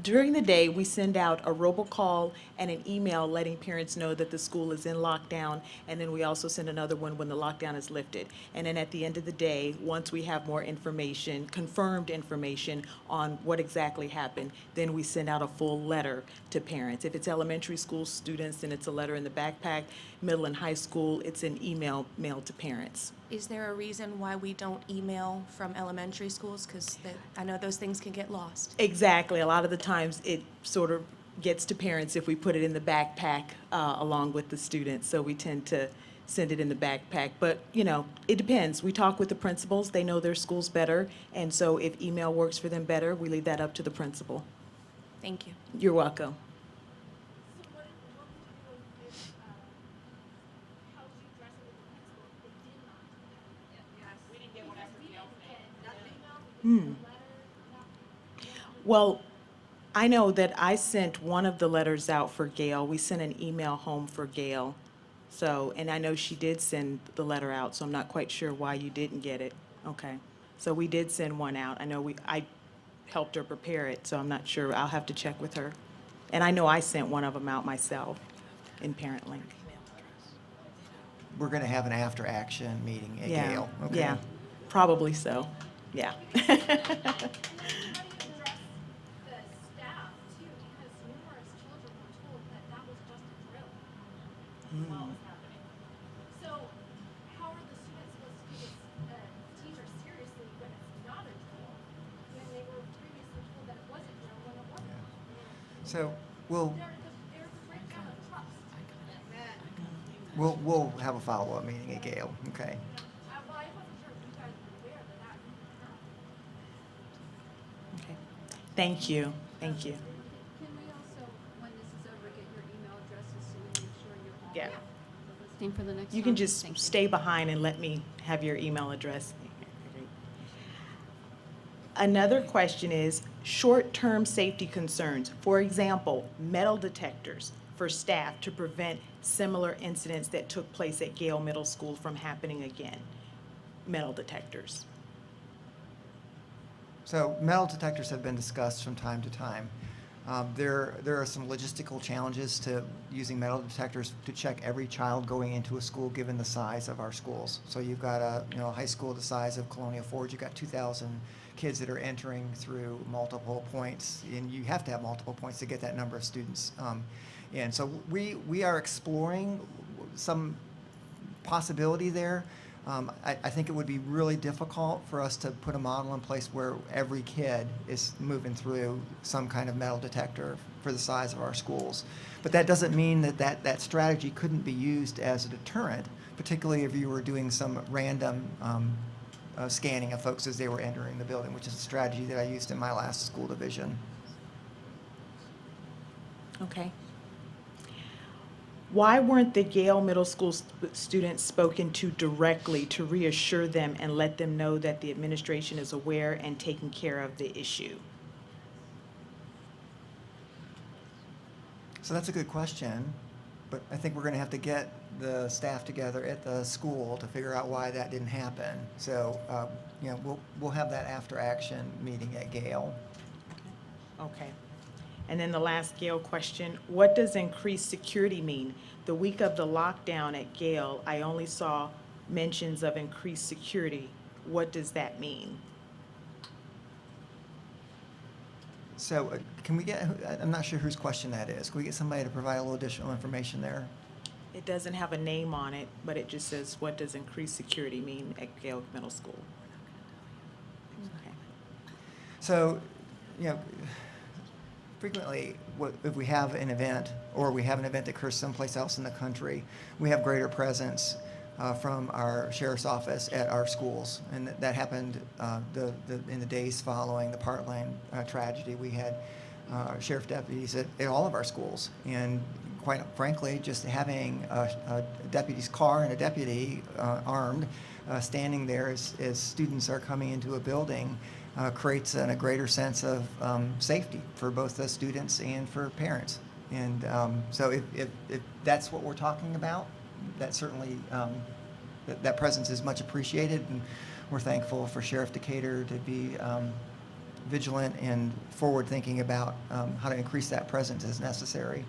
During the day, we send out a robocall and an email letting parents know that the school is in lockdown, and then we also send another one when the lockdown is lifted. And then at the end of the day, once we have more information, confirmed information on what exactly happened, then we send out a full letter to parents. If it's elementary school students, then it's a letter in the backpack. Middle and high school, it's an email mailed to parents. Is there a reason why we don't email from elementary schools? Because I know those things can get lost. Exactly. A lot of the times it sort of gets to parents if we put it in the backpack along with the students. So we tend to send it in the backpack. But, you know, it depends. We talk with the principals. They know their schools better. And so if email works for them better, we leave that up to the principal. Thank you. You're welcome. Well, I know that I sent one of the letters out for Gale. We sent an email home for Gale. So, and I know she did send the letter out, so I'm not quite sure why you didn't get it. Okay. So we did send one out. I know I helped her prepare it, so I'm not sure. I'll have to check with her. And I know I sent one of them out myself in Parent Link. We're going to have an after-action meeting at Yeah. Gale. Okay. Yeah, probably so. Yeah. The staff too, because numerous children were told that that was just a drill while it was happening. So how are the students supposed to take a teacher seriously when it's not a drill, when they were previously told that it was a drill when it wasn't? So we'll There's a breakdown of trust. we'll have a follow-up meeting at Gale. Okay. Well, I wasn't sure if you guys were aware that that occurred. Okay. Thank you. Thank you. Can we also, when this is over, get your email addresses so we make sure you're all Yeah. listening for the next You can time? just Thank you. stay behind and let me have your email address. Another question is short-term safety concerns. For example, metal detectors for staff to prevent similar incidents that took place at Gale Middle School from happening again. Metal detectors. So metal detectors have been discussed from time to time. There are some logistical challenges to using metal detectors to check every child going into a school given the size of our schools. So you've got a high school the size of Colonial Forge. You've got 2,000 kids that are entering through multiple points, and you have to have multiple points to get that number of students. And so we are exploring some possibility there. I think it would be really difficult for us to put a model in place where every kid is moving through some kind of metal detector for the size of our schools. But that doesn't mean that strategy couldn't be used as a deterrent, particularly if you were doing some random scanning of folks as they were entering the building, which is a strategy that I used in my last school division. Okay. Why weren't the Gale Middle School students spoken to directly to reassure them and let them know that the administration is aware and taking care of the issue? So that's a good question, but I think we're going to have to get the staff together at the school to figure out why that didn't happen. So, we'll have that after action meeting at Gale. Okay. And then the last Gale question, what does increased security mean? The week of the lockdown at Gale, I only saw mentions of increased security. What does that mean? So can we get, I'm not sure whose question that is. Can we get somebody to provide a little additional information there? It doesn't have a name on it, but it just says, what does increased security mean at Gale Middle School? Okay. So, frequently, if we have an event, or we have an event that occurs someplace else in the country, we have greater presence from our sheriff's office at our schools. And that happened in the days following the Parkland tragedy. We had sheriff deputies at all of our schools. And quite frankly, just having a deputy's car and a deputy armed standing there as students are coming into a building creates a greater sense of safety for both the students and for parents. And so if that's what we're talking about, that certainly that presence is much appreciated, and we're thankful for Sheriff Decatur to be vigilant and forward-thinking about how to increase that presence as necessary.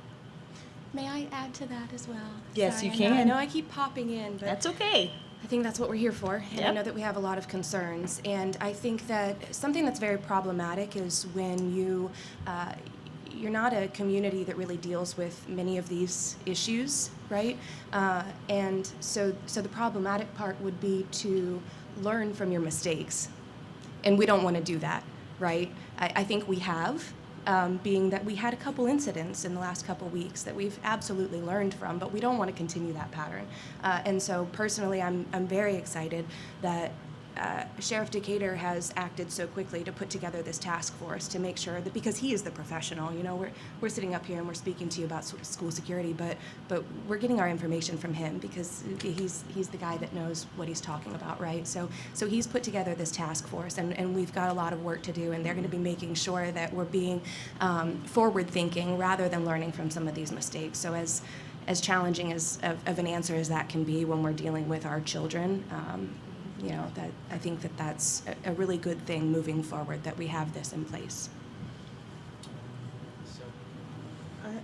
May I add to that as well? Yes, Sorry, you I can. know I keep popping in, but That's okay. I think that's what we're here for, and I Yep. know that we have a lot of concerns. And I think that something that's very problematic is when you're not a community that really deals with many of these issues, right? And so the problematic part would be to learn from your mistakes, and we don't want to do that, right? I think we have. Being that we had a couple incidents in the last couple weeks that we've absolutely learned from, but we don't want to continue that pattern. And so personally, I'm very excited that Sheriff Decatur has acted so quickly to put together this task force to make sure that, because he is the professional, you know, we're sitting up here and we're speaking to you about school security, but we're getting our information from him because he's the guy that knows what he's talking about, right? So he's put together this task force, and we've got a lot of work to do, and they're going to be making sure that we're being forward-thinking rather than learning from some of these mistakes. So as challenging of an answer as that can be when we're dealing with our children, you know, that I think that that's a really good thing moving forward, that we have this in place.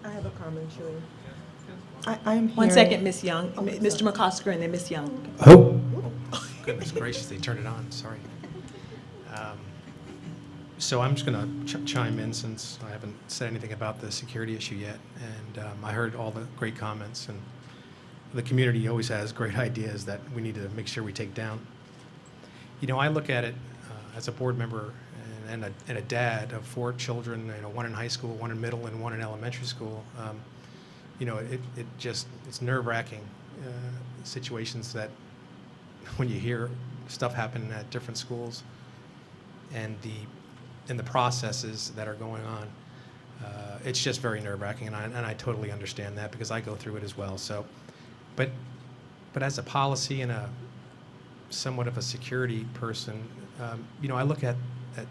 I have a comment, Sheree. I'm hearing. One second, Ms. Young. Mr. McCosker and then Ms. Young. Oh, goodness gracious, they turned it on, sorry. So I'm just going to chime in since I haven't said anything about the security issue yet. And I heard all the great comments, and the community always has great ideas that we need to make sure we take down. You know, I look at it as a board member and a dad of 4 children, you know, 1 in high school, 1 in middle, and 1 in elementary school. You know, it's nerve-wracking situations that when you hear stuff happen at different schools and the processes that are going on. It's just very nerve-wracking, and I totally understand that because I go through it as well. So, but as a policy and a somewhat of a security person, you know, I look at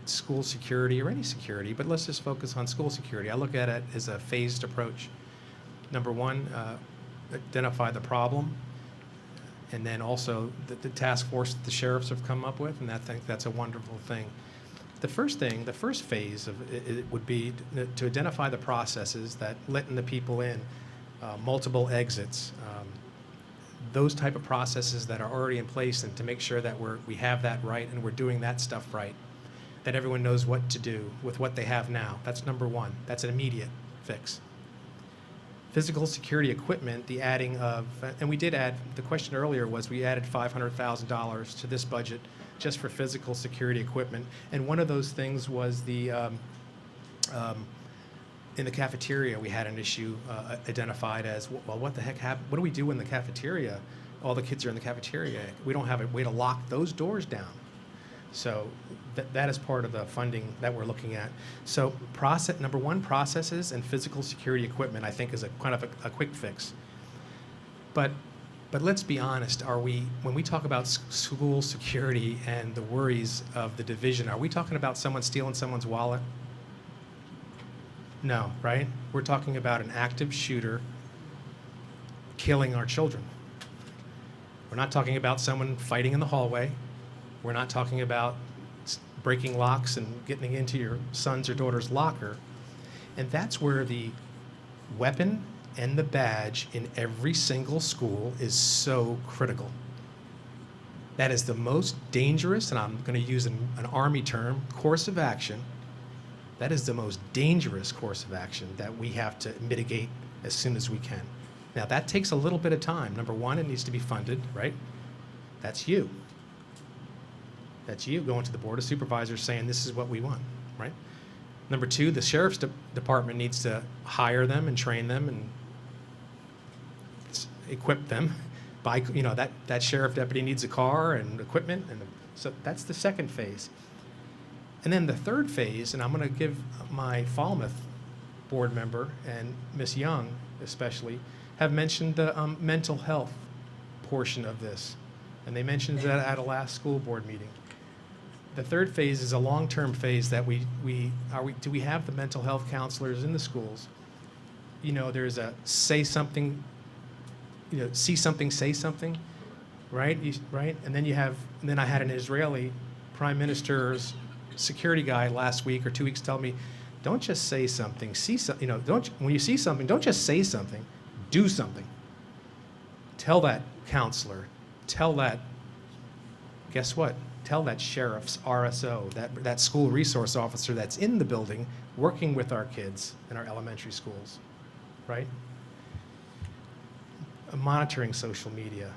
school security or any security, but let's just focus on school security. I look at it as a phased approach. Number 1, identify the problem, and then also the task force that the sheriffs have come up with, and I think that's a wonderful thing. The first phase of it would be to identify the processes that letting the people in, multiple exits, those type of processes that are already in place, and to make sure that we have that right and we're doing that stuff right, that everyone knows what to do with what they have now. That's number 1. That's an immediate fix. Physical security equipment, the adding of, and we did add, the question earlier was we added $500,000 to this budget just for physical security equipment. And one of those things was in the cafeteria, we had an issue identified as, well, what the heck happened? What do we do in the cafeteria? All the kids are in the cafeteria. We don't have a way to lock those doors down. So that is part of the funding that we're looking at. So number 1, processes and physical security equipment, I think, is a kind of a quick fix. But let's be honest, when we talk about school security and the worries of the division, are we talking about someone stealing someone's wallet? No, right? We're talking about an active shooter killing our children. We're not talking about someone fighting in the hallway. We're not talking about breaking locks and getting into your son's or daughter's locker. And that's where the weapon and the badge in every single school is so critical. That is the most dangerous, and I'm going to use an Army term, course of action. That is the most dangerous course of action that we have to mitigate as soon as we can. Now, that takes a little bit of time. Number 1, it needs to be funded, right? That's you. That's you going to the Board of Supervisors saying this is what we want, right? Number 2, the Sheriff's Department needs to hire them and train them and equip them. You know, that sheriff deputy needs a car and equipment, and so that's the second phase. And then the third phase, and I'm going to give my Falmouth board member and Ms. Young especially, have mentioned the mental health portion of this. And they mentioned that at a last school board meeting. The third phase is a long-term phase that do we have the mental health counselors in the schools? You know, there's a say something, you know, see something, say something, right? Right? And then I had an Israeli prime minister's security guy last week or 2 weeks tell me, don't just say something, see something, you know, when you see something, don't just say something, do something. Tell that counselor, tell that, guess what? Tell that sheriff's RSO, that school resource officer that's in the building working with our kids in our elementary schools, right? Monitoring social media.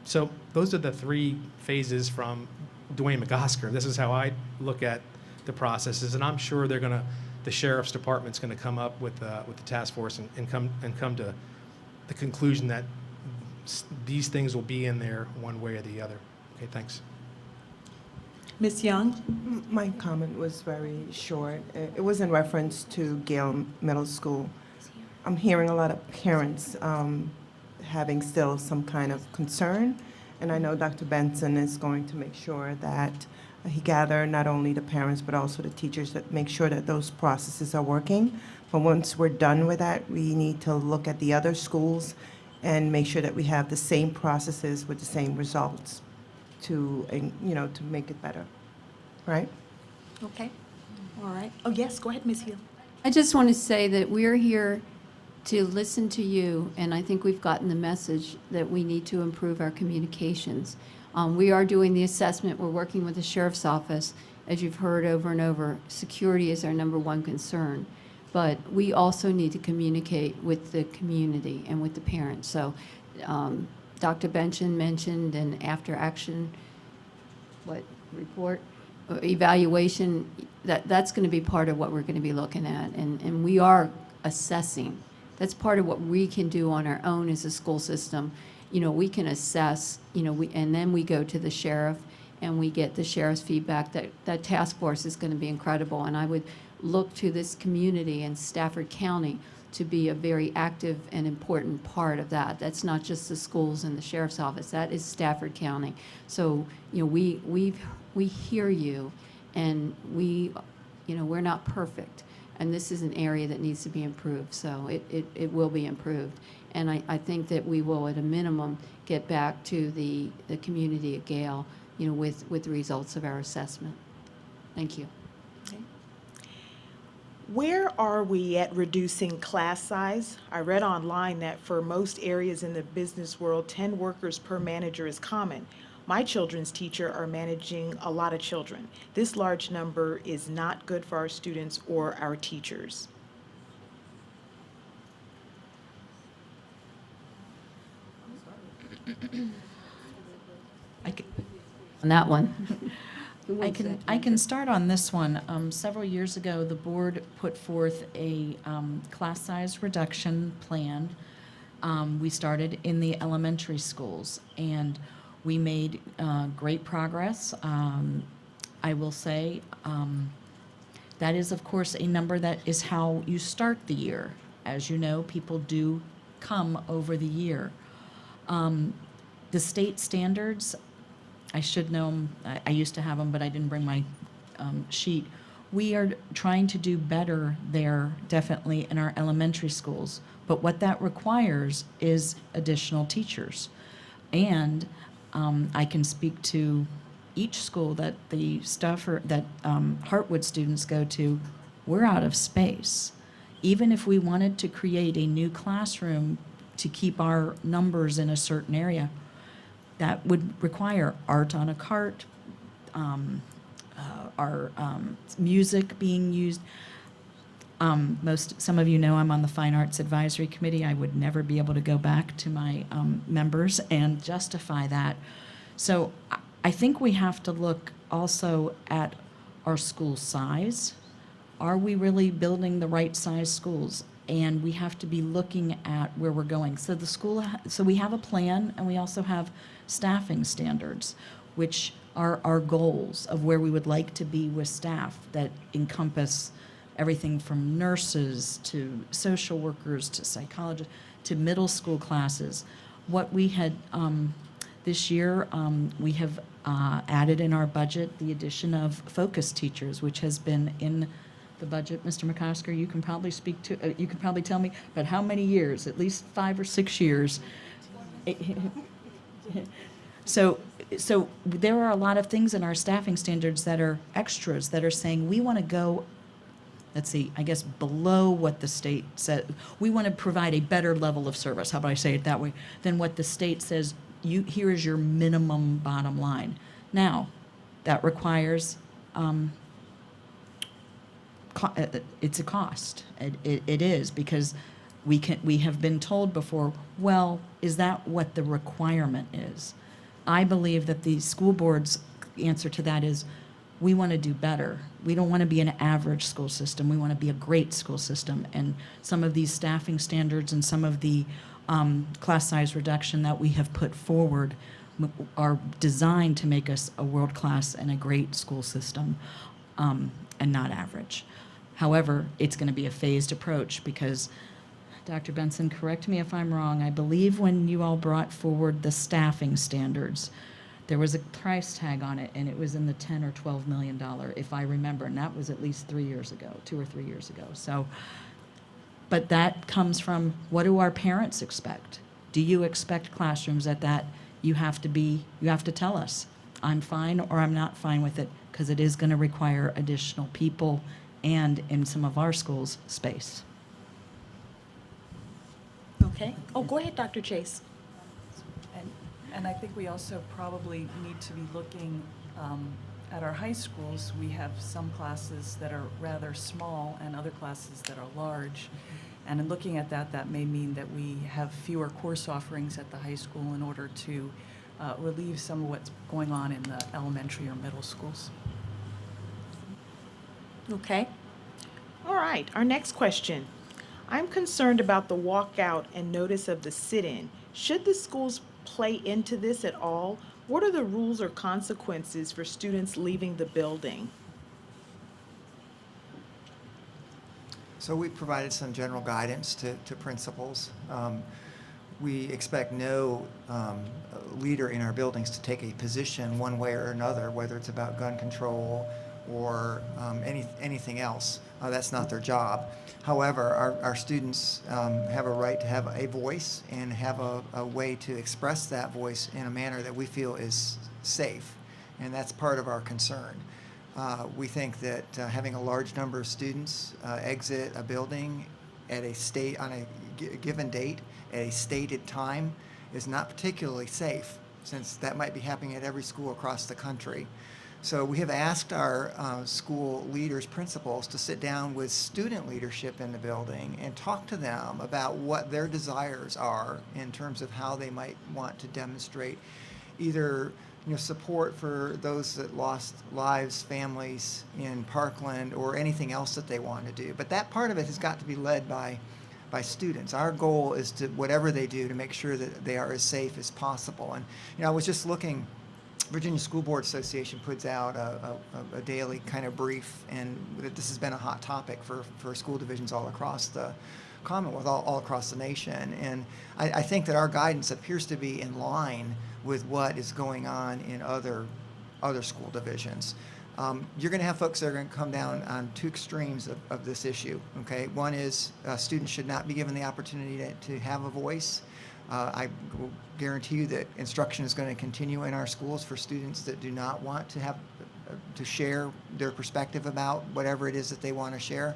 So those are the three phases from Dwayne McOsker. This is how I look at the processes, and I'm sure the sheriff's department's going to come up with the task force and come to the conclusion that these things will be in there one way or the other. Okay, thanks. Ms. Young? My comment was very short. It was in reference to Gale Middle School. I'm hearing a lot of parents having still some kind of concern, and I know Dr. Benson is going to make sure that he gather not only the parents but also the teachers, that make sure that those processes are working. But once we're done with that, we need to look at the other schools and make sure that we have the same processes with the same results to make it better, right? Okay. All right. Oh, yes, go ahead, Ms. Hill. I just want to say that we're here to listen to you, and I think we've gotten the message that we need to improve our communications. We are doing the assessment. We're working with the sheriff's office. As you've heard over and over, security is our number one concern. But we also need to communicate with the community and with the parents. So Dr. Benson mentioned an after-action report, evaluation, that's going to be part of what we're going to be looking at. And we are assessing. That's part of what we can do on our own as a school system. You know, we can assess, and then we go to the sheriff and we get the sheriff's feedback. That task force is going to be incredible. And I would look to this community in Stafford County to be a very active and important part of that. That's not just the schools and the sheriff's office. That is Stafford County. So, we hear you, and we're not perfect. And this is an area that needs to be improved. So it will be improved. And I think that we will, at a minimum, get back to the community of Gale, with the results of our assessment. Thank you. Okay. Where are we at reducing class size? I read online that for most areas in the business world, 10 workers per manager is common. My children's teacher are managing a lot of children. This large number is not good for our students or our teachers. On that one. I can start on this one. Several years ago, the board put forth a class size reduction plan. We started in the elementary schools, and we made great progress. I will say that is, of course, a number that is how you start the year. As you know, people do come over the year. The state standards, I should know them. I used to have them, but I didn't bring my sheet. We are trying to do better there, definitely, in our elementary schools. But what that requires is additional teachers. And I can speak to each school that the Hartwood students go to. We're out of space. Even if we wanted to create a new classroom to keep our numbers in a certain area, that would require art on a cart, our music being used. Some of you know I'm on the Fine Arts Advisory Committee. I would never be able to go back to my members and justify that. So I think we have to look also at our school size. Are we really building the right size schools? And we have to be looking at where we're going. So so we have a plan, and we also have staffing standards, which are our goals of where we would like to be with staff that encompass everything from nurses to social workers to psychologists to middle school classes. What we had this year, we have added in our budget the addition of focus teachers, which has been in the budget. Mr. McCosker, you can probably speak to, you can probably tell me, but how many years? At least 5 or 6 years. So there are a lot of things in our staffing standards that are extras that are saying we want to go, let's see, I guess below what the state said. We want to provide a better level of service, how about I say it that way, than what the state says, here is your minimum bottom line. Now, that requires, it's a cost. It is, because we have been told before, well, is that what the requirement is? I believe that the school board's answer to that is, we want to do better. We don't want to be an average school system. We want to be a great school system. And some of these staffing standards and some of the class size reduction that we have put forward are designed to make us a world-class and a great school system, and not average. However, it's going to be a phased approach because, Dr. Benson, correct me if I'm wrong, I believe when you all brought forward the staffing standards, there was a price tag on it, and it was in the $10 or $12 million, if I remember, and that was at least 3 years ago, 2 or 3 years ago. So, but that comes from, what do our parents expect? Do you expect classrooms that you have to tell us, I'm fine or I'm not fine with it, because it is going to require additional people and, in some of our schools, space. Okay. Oh, go ahead, Dr. Chase. And I think we also probably need to be looking at our high schools. We have some classes that are rather small and other classes that are large. And in looking at that, that may mean that we have fewer course offerings at the high school in order to relieve some of what's going on in the elementary or middle schools. Okay. All right, our next question. I'm concerned about the walkout and notice of the sit-in. Should the schools play into this at all? What are the rules or consequences for students leaving the building? So we provided some general guidance to principals. We expect no leader in our buildings to take a position one way or another, whether it's about gun control or anything else. That's not their job. However, our students have a right to have a voice and have a way to express that voice in a manner that we feel is safe, and that's part of our concern. We think that having a large number of students exit a building at on a given date at a stated time is not particularly safe, since that might be happening at every school across the country. So we have asked our school leaders, principals, to sit down with student leadership in the building and talk to them about what their desires are in terms of how they might want to demonstrate either support for those that lost lives, families in Parkland, or anything else that they want to do. But that part of it has got to be led by students. Our goal is to, whatever they do, to make sure that they are as safe as possible. And I was just looking, Virginia School Board Association puts out a daily kind of brief, and this has been a hot topic for school divisions all across the Commonwealth, all across the nation. And I think that our guidance appears to be in line with what is going on in other school divisions. You're going to have folks that are going to come down on two extremes of this issue. Okay, one is students should not be given the opportunity to have a voice. I will guarantee you that instruction is going to continue in our schools for students that do not want to have to share their perspective about whatever it is that they want to share.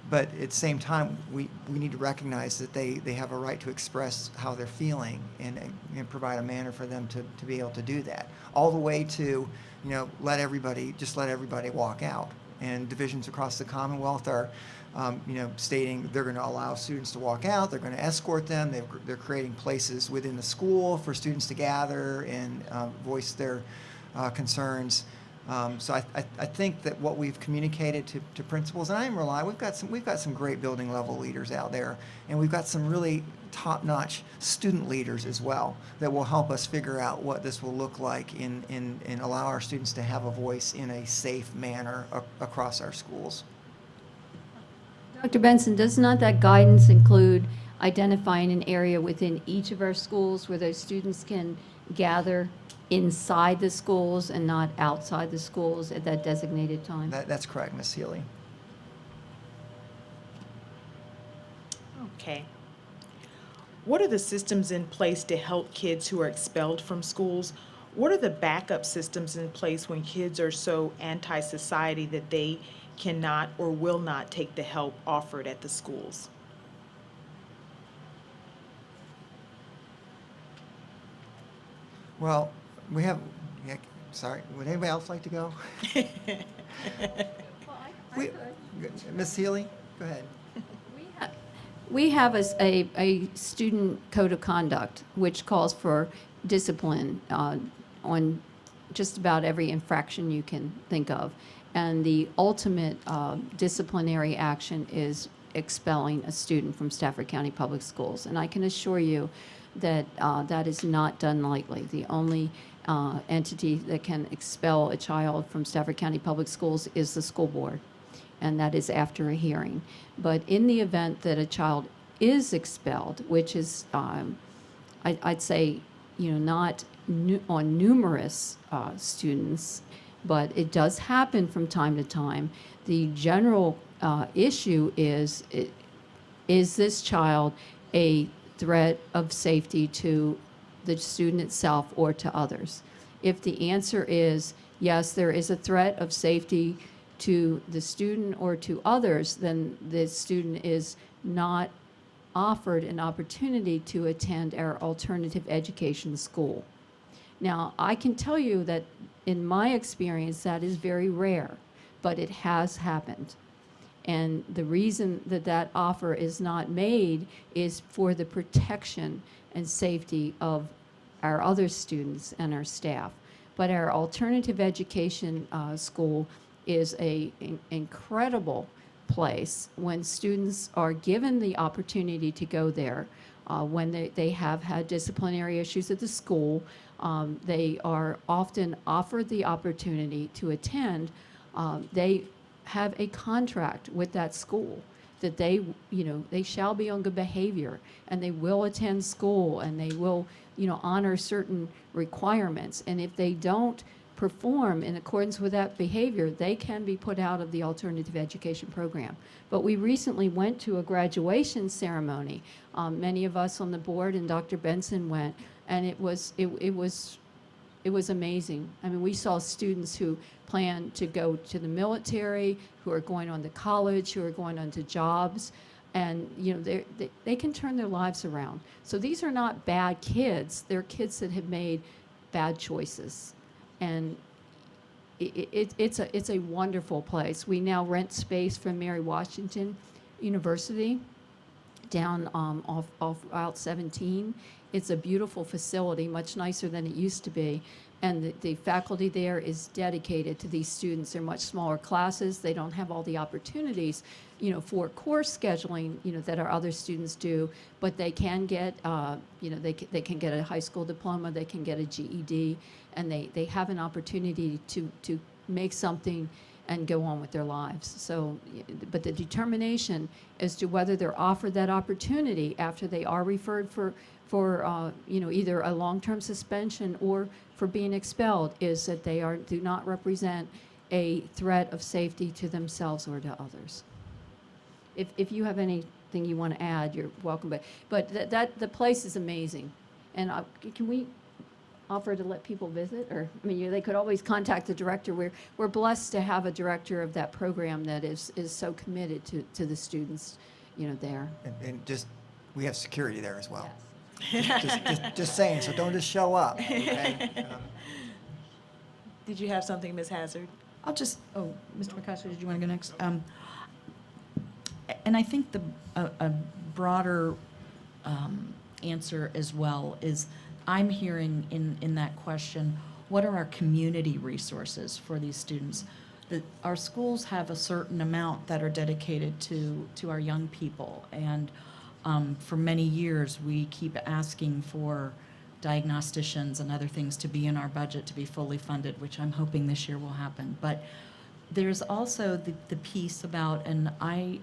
But at the same time, we need to recognize that they have a right to express how they're feeling and provide a manner for them to be able to do that. All the way to, let everybody walk out. And divisions across the Commonwealth are, stating they're going to allow students to walk out, they're going to escort them, they're creating places within the school for students to gather and voice their concerns. So I think that what we've communicated to principals, and I am relying, we've got some great building level leaders out there, and we've got some really top-notch student leaders as well that will help us figure out what this will look like and allow our students to have a voice in a safe manner across our schools. Dr. Benson, does not that guidance include identifying an area within each of our schools where those students can gather inside the schools and not outside the schools at that designated time? That's correct, Ms. Healy. Okay. What are the systems in place to help kids who are expelled from schools? What are the backup systems in place when kids are so anti-society that they cannot or will not take the help offered at the schools? Well, we have, yeah, sorry, would anybody else like to go? Ms. Healy, go ahead. We have a student code of conduct, which calls for discipline on just about every infraction you can think of. And the ultimate disciplinary action is expelling a student from Stafford County Public Schools. And I can assure you that that is not done lightly. The only entity that can expel a child from Stafford County Public Schools is the school board, and that is after a hearing. But in the event that a child is expelled, which is, I'd say, not on numerous students, but it does happen from time to time, the general issue is this child a threat of safety to the student itself or to others? If the answer is yes, there is a threat of safety to the student or to others, then the student is not offered an opportunity to attend our alternative education school. Now, I can tell you that in my experience, that is very rare, but it has happened. And the reason that that offer is not made is for the protection and safety of our other students and our staff. But our alternative education school is an incredible place when students are given the opportunity to go there, when they have had disciplinary issues at the school. They are often offered the opportunity to attend. They have a contract with that school that they shall be on good behavior, and they will attend school, and they will, honor certain requirements. And if they don't perform in accordance with that behavior, they can be put out of the alternative education program. But we recently went to a graduation ceremony. Many of us on the board and Dr. Benson went, and it was amazing. I mean, we saw students who plan to go to the military, who are going on to college, who are going on to jobs, and they can turn their lives around. So these are not bad kids. They're kids that have made bad choices. And it's a wonderful place. We now rent space from Mary Washington University down off Route 17. It's a beautiful facility, much nicer than it used to be. And the faculty there is dedicated to these students. They're much smaller classes. They don't have all the opportunities, for course scheduling, that our other students do. But they can get, they can get a high school diploma. They can get a GED, and they have an opportunity to make something and go on with their lives. So, but the determination as to whether they're offered that opportunity after they are referred for either a long-term suspension or for being expelled is that they do not represent a threat of safety to themselves or to others. If you have anything you want to add, you're welcome. But the place is amazing, and can we offer to let people visit? Or they could always contact the director. We're blessed to have a director of that program that is so committed to the students, there. And just, we have security there as well. Yes. Just saying, so don't just show up, okay? Did you have something, Ms. Hazard? Mr. McCosker, did you want to go next? And I think a broader answer as well is I'm hearing in that question, what are our community resources for these students? Our schools have a certain amount that are dedicated to our young people, and for many years we keep asking for diagnosticians and other things to be in our budget to be fully funded, which I'm hoping this year will happen. But There's also the piece about, and I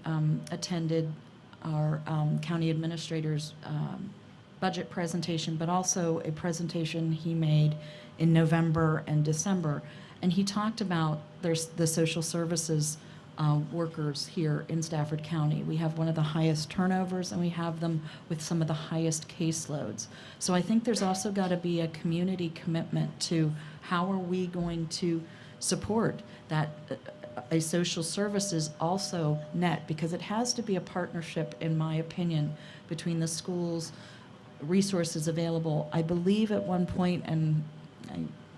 attended our county administrator's budget presentation, but also a presentation he made in November and December. And he talked about there's the social services workers here in Stafford County. We have one of the highest turnovers, and we have them with some of the highest caseloads. So I think there's also got to be a community commitment to how are we going to support that a social services also net, because it has to be a partnership, in my opinion, between the schools, resources available. I believe at one point, and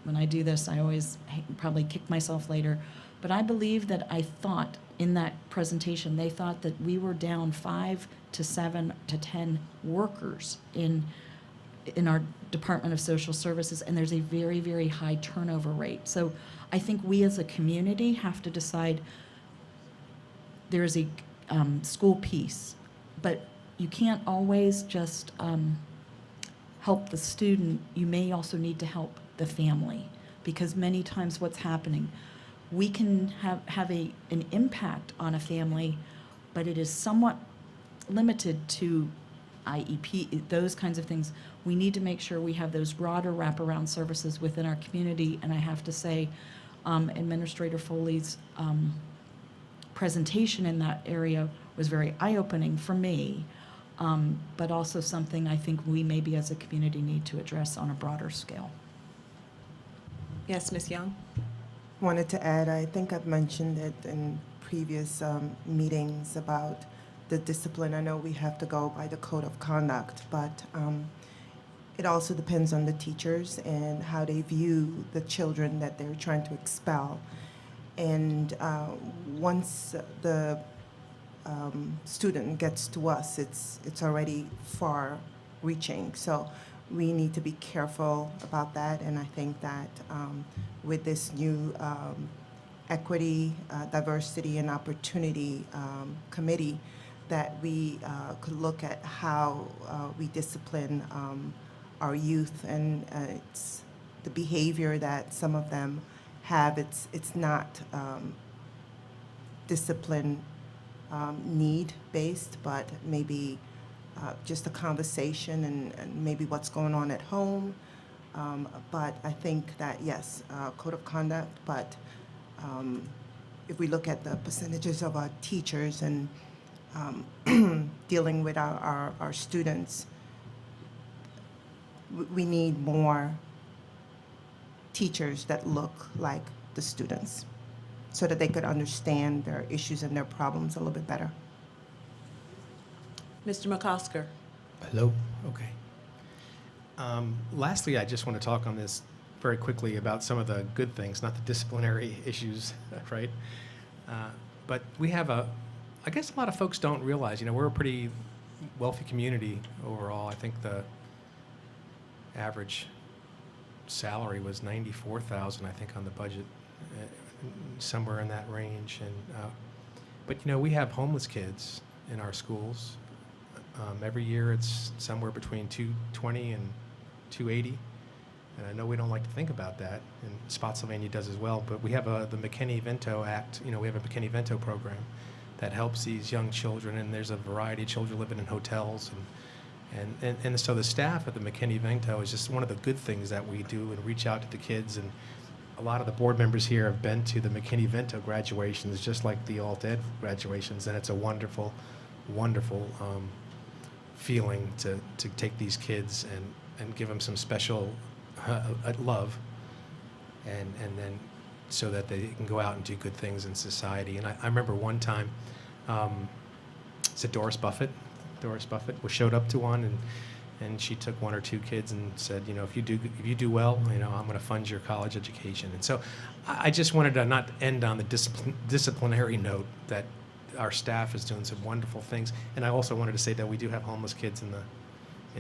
when I do this, I always probably kick myself later, but I believe that I thought in that presentation, they thought that we were down 5 to 7 to 10 workers in our Department of Social Services, and there's a very, very high turnover rate. So I think we as a community have to decide there is a school piece, but you can't always just help the student. You may also need to help the family, because many times what's happening, we can have an impact on a family, but it is somewhat limited to IEP, those kinds of things. We need to make sure we have those broader wraparound services within our community. And I have to say, Administrator Foley's presentation in that area was very eye-opening for me, but also something I think we maybe as a community need to address on a broader scale. Yes, Ms. Young? Wanted to add, I think I've mentioned it in previous meetings about the discipline. I know we have to go by the code of conduct, but it also depends on the teachers and how they view the children that they're trying to expel. And once the student gets to us, it's already far-reaching. So we need to be careful about that, and I think that with this new equity, diversity, and opportunity committee, that we could look at how we discipline our youth, and it's the behavior that some of them have. It's not discipline need-based, but maybe just a conversation and maybe what's going on at home. But I think that, yes, code of conduct, but if we look at the percentages of our teachers and dealing with our students, we need more teachers that look like the students so that they could understand their issues and their problems a little bit better. Mr. McCosker? Hello. Okay. Lastly, I just want to talk on this very quickly about some of the good things, not the disciplinary issues, right? But we have I guess a lot of folks don't realize, we're a pretty wealthy community overall. I think the average salary was $94,000, I think, on the budget, somewhere in that range. But we have homeless kids in our schools. Every year it's somewhere between 220 and 280. And I know we don't like to think about that, and Spotsylvania does as well, but we have the McKinney-Vento Act. We have a McKinney-Vento program that helps these young children, and there's a variety of children living in hotels. And so the staff at the McKinney-Vento is just one of the good things that we do, and reach out to the kids. And a lot of the board members here have been to the McKinney-Vento graduations, just like the alt-ed graduations, and it's a wonderful, wonderful feeling to take these kids and give them some special love, and then so that they can go out and do good things in society. And I remember one time, it's Doris Buffett. Doris Buffett showed up to one, and she took one or two kids and said, if you do well, I'm going to fund your college education. And so I just wanted to not end on the disciplinary note that our staff is doing some wonderful things. And I also wanted to say that we do have homeless kids in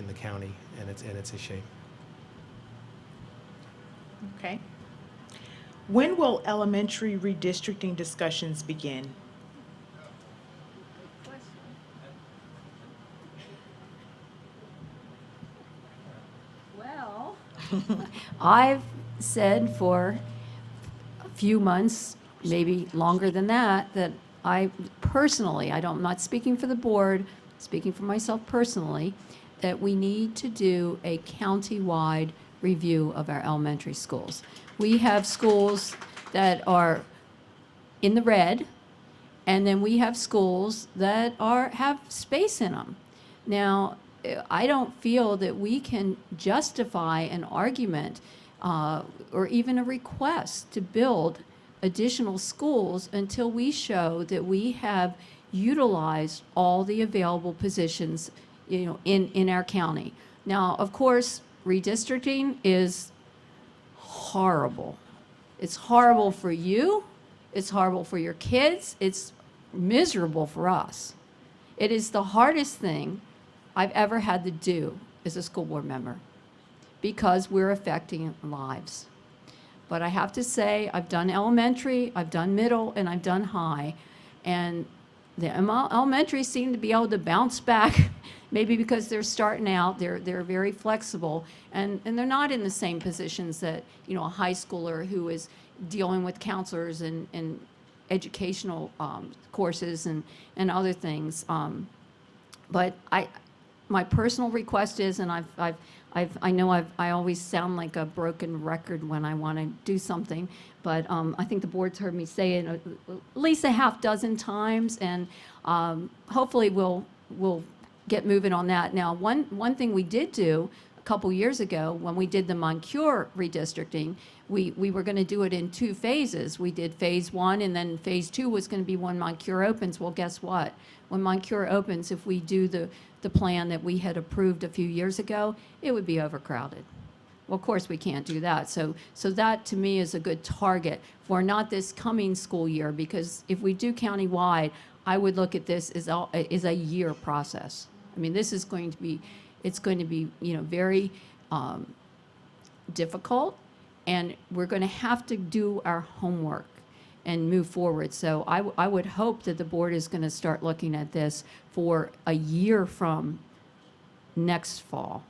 the county, and it's a shame. Okay. When will elementary redistricting discussions begin? Well, I've said for a few months, maybe longer than that, that I personally, I'm not speaking for the board, speaking for myself personally, that we need to do a county-wide review of our elementary schools. We have schools that are in the red, and then we have schools that have space in them. Now, I don't feel that we can justify an argument or even a request to build additional schools until we show that we have utilized all the available positions, in our county. Now, of course, redistricting is horrible. It's horrible for you. It's horrible for your kids. It's miserable for us. It is the hardest thing I've ever had to do as a school board member because we're affecting lives. But I have to say, I've done elementary, I've done middle, and I've done high. And the elementary seem to be able to bounce back, maybe because they're starting out, they're very flexible, and they're not in the same positions that, a high schooler who is dealing with counselors and educational courses and other things. But my personal request is, and I always sound like a broken record when I want to do something, but I think the board's heard me say it at least a half dozen times, and hopefully we'll get moving on that. Now, one thing we did do a couple years ago when we did the Moncure redistricting, we were going to do it in 2 phases. We did phase 1, and then phase 2 was going to be when Moncure opens. Well, guess what? When Moncure opens, if we do the plan that we had approved a few years ago, it would be overcrowded. Well, of course, we can't do that. So that, to me, is a good target for not this coming school year, because if we do countywide, I would look at this as a year process. I mean, this is going to be, it's going to be, very difficult, and we're going to have to do our homework and move forward. So I would hope that the board is going to start looking at this for a year from next fall.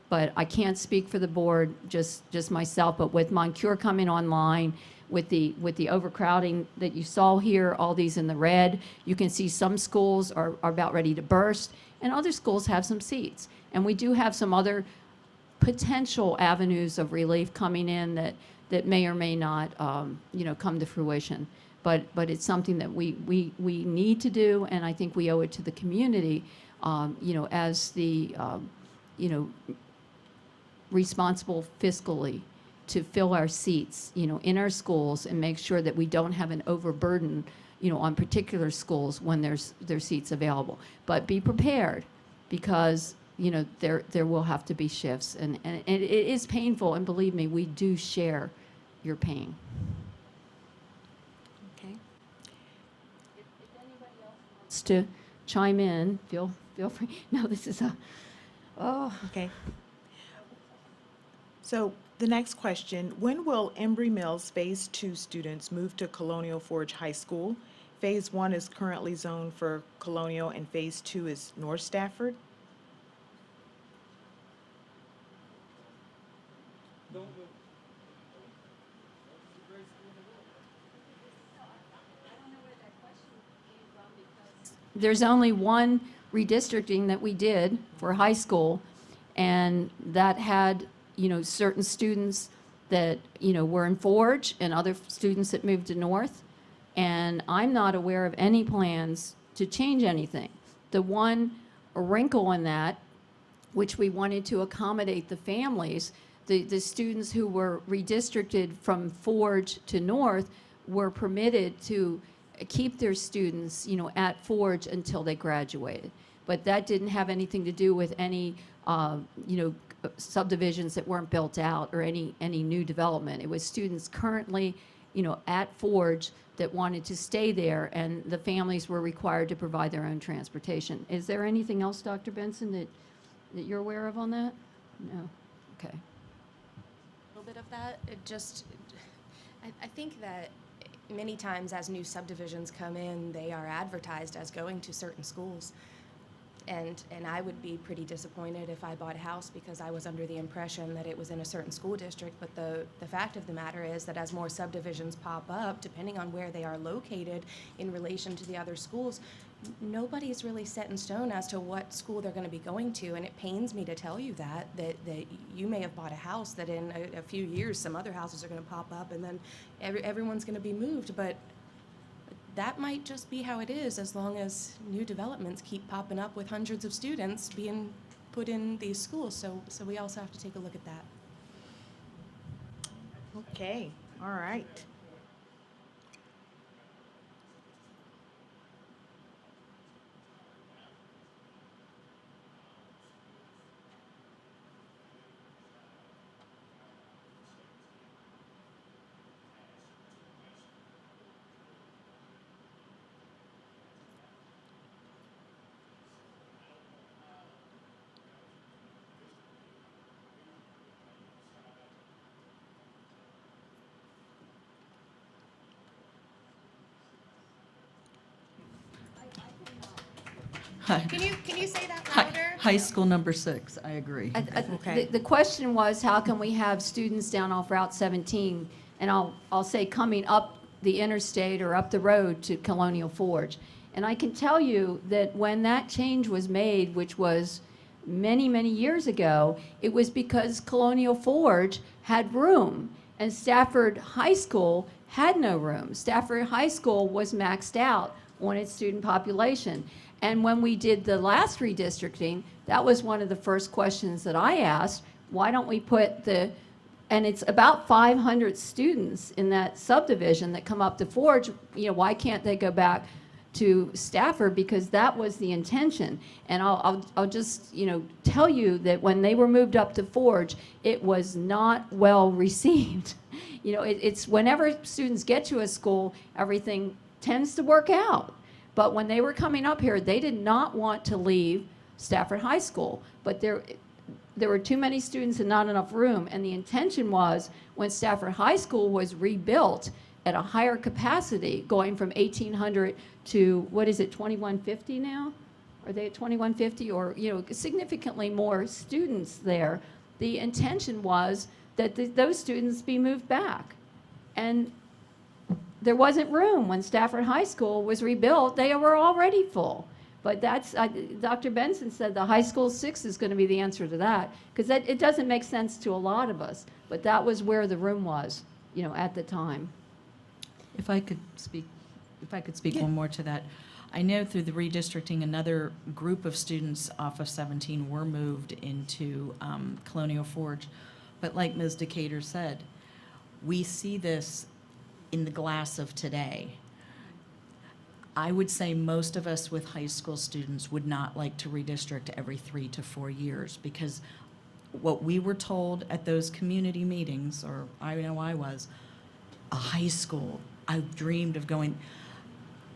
But I can't speak for the board, just myself, but with Moncure coming online, with the overcrowding that you saw here, all these in the red, you can see some schools are about ready to burst, and other schools have some seats. And we do have some other potential avenues of relief coming in that may or may not, come to fruition. But it's something that we need to do, and I think we owe it to the community, as the, responsible fiscally to fill our seats, in our schools, and make sure that we don't have an overburden, on particular schools when there's seats available. But be prepared, because there will have to be shifts, and it is painful, and believe me, we do share your pain. Okay. If anybody else wants to chime in, feel free. No, this is Okay. So the next question, when will Embry Mills Phase 2 students move to Colonial Forge High School? Phase 1 is currently zoned for Colonial, and Phase 2 is North Stafford. There's only one redistricting that we did for high school, and that had, certain students that, were in Forge and other students that moved to North. And I'm not aware of any plans to change anything. The one wrinkle in that, which we wanted to accommodate the families, the students who were redistricted from Forge to North were permitted to keep their students, at Forge until they graduated. But that didn't have anything to do with any, subdivisions that weren't built out or any new development. It was students currently, at Forge that wanted to stay there, and the families were required to provide their own transportation. Is there anything else, Dr. Benson, that you're aware of on that? No? Okay. A little bit of that. I think that many times as new subdivisions come in, they are advertised as going to certain schools. And I would be pretty disappointed if I bought a house because I was under the impression that it was in a certain school district. But the fact of the matter is that as more subdivisions pop up, depending on where they are located in relation to the other schools, nobody's really set in stone as to what school they're going to be going to. And it pains me to tell you that you may have bought a house that in a few years some other houses are going to pop up and then everyone's going to be moved. But that might just be how it is as long as new developments keep popping up with hundreds of students being put in these schools. So we also have to take a look at that. Okay, all right. Can you say that louder? High school number 6, I agree. Okay. The question was, how can we have students down off Route 17, and I'll say coming up the interstate or up the road to Colonial Forge? And I can tell you that when that change was made, which was many, many years ago, it was because Colonial Forge had room, and Stafford High School had no room. Stafford High School was maxed out on its student population. And when we did the last redistricting, that was one of the first questions that I asked. Why don't we put and it's about 500 students in that subdivision that come up to Forge, why can't they go back to Stafford? Because that was the intention. And I'll just, tell you that when they were moved up to Forge, it was not well received. It's whenever students get to a school, everything tends to work out. But when they were coming up here, they did not want to leave Stafford High School. But there were too many students and not enough room. And the intention was, when Stafford High School was rebuilt at a higher capacity, going from 1,800 to, 2150 now? Are they at 2150? Or, significantly more students there. The intention was that those students be moved back. And there wasn't room when Stafford High School was rebuilt. They were already full. But Dr. Benson said the high school 6 is going to be the answer to that, because it doesn't make sense to a lot of us. But that was where the room was, at the time. If I could speak one more to that. I know through the redistricting, another group of students off of 17 were moved into Colonial Forge. But like Ms. Decatur said, we see this in the glass of today. I would say most of us with high school students would not like to redistrict every 3 to 4 years, because what we were told at those community meetings, or I know I was, a high school, I dreamed of going.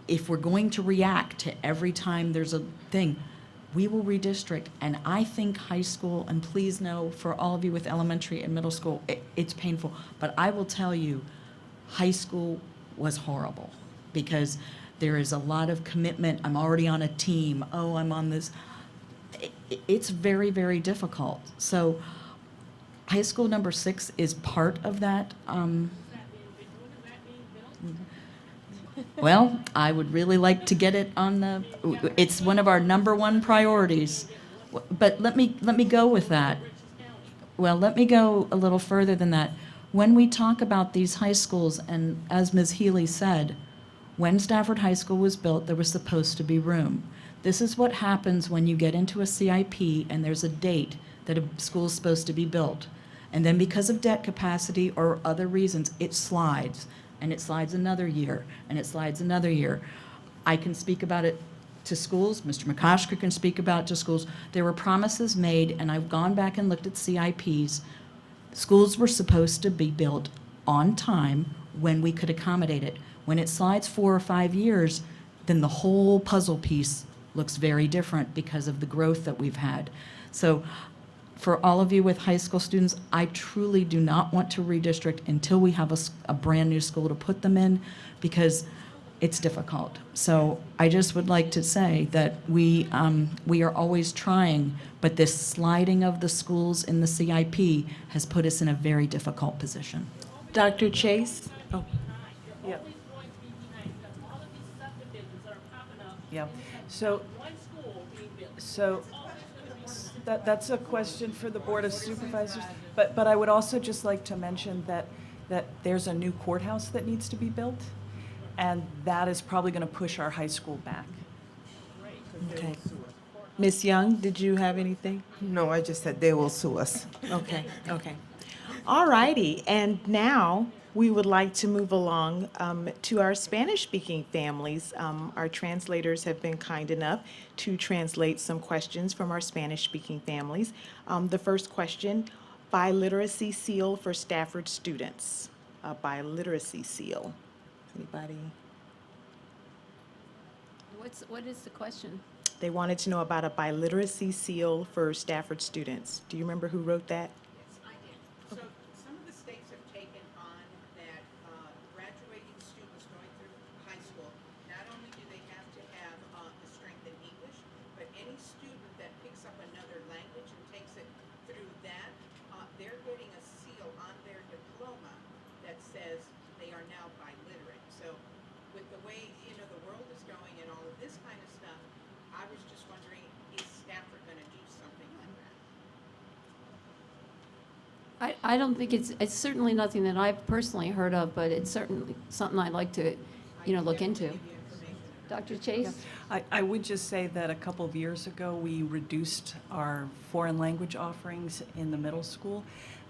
If we're going to react to every time there's a thing, we will redistrict. And I think high school, and please know for all of you with elementary and middle school, it's painful. But I will tell you, high school was horrible, because there is a lot of commitment. I'm already on a team. Oh, I'm on this. It's very, very difficult. So high school number 6 is part of that. Well, I would really like to get it on it's one of our #1 priorities. But let me go with that. Well, let me go a little further than that. When we talk about these high schools, and as Ms. Healy said, when Stafford High School was built, there was supposed to be room. This is what happens when you get into a CIP and there's a date that a school is supposed to be built. And then because of debt capacity or other reasons, it slides. And it slides another year, and it slides another year. I can speak about it to schools. Mr. McCosker can speak about it to schools. There were promises made, and I've gone back and looked at CIPs. Schools were supposed to be built on time when we could accommodate it. When it slides 4 or 5 years, then the whole puzzle piece looks very different because of the growth that we've had. So for all of you with high school students, I truly do not want to redistrict until we have a brand new school to put them in, because it's difficult. So I just would like to say that we are always trying, but this sliding of the schools in the CIP has put us in a very difficult position. Dr. Chase? Oh, Yeah. Yeah. So, that's a question for the Board of Supervisors. But I would also just like to mention that there's a new courthouse that needs to be built, and that is probably going to push our high school back. okay. Ms. Young, did you have anything? No, I just said they will sue us. Okay, okay. All righty, and now we would like to move along to our Spanish-speaking families. Our translators have been kind enough to translate some questions from our Spanish-speaking families. The first question, biliteracy seal for Stafford students. A biliteracy seal. Anybody? What is the question? They wanted to know about a biliteracy seal for Stafford students. Do you remember who wrote that? Yes, I did. So some of the states have taken on that graduating students going through high school, not only do they have to have the strength in English, but any student that picks up another language and takes it through that, they're getting a seal on their diploma that says they are now biliterate. So with the way, the world is going and all of this kind of stuff, I was just wondering, is Stafford going to do something like that? I don't think it's certainly nothing that I've personally heard of, but it's certainly something I'd like to, look into. Dr. Chase? I would just say that a couple of years ago, we reduced our foreign language offerings in the middle school.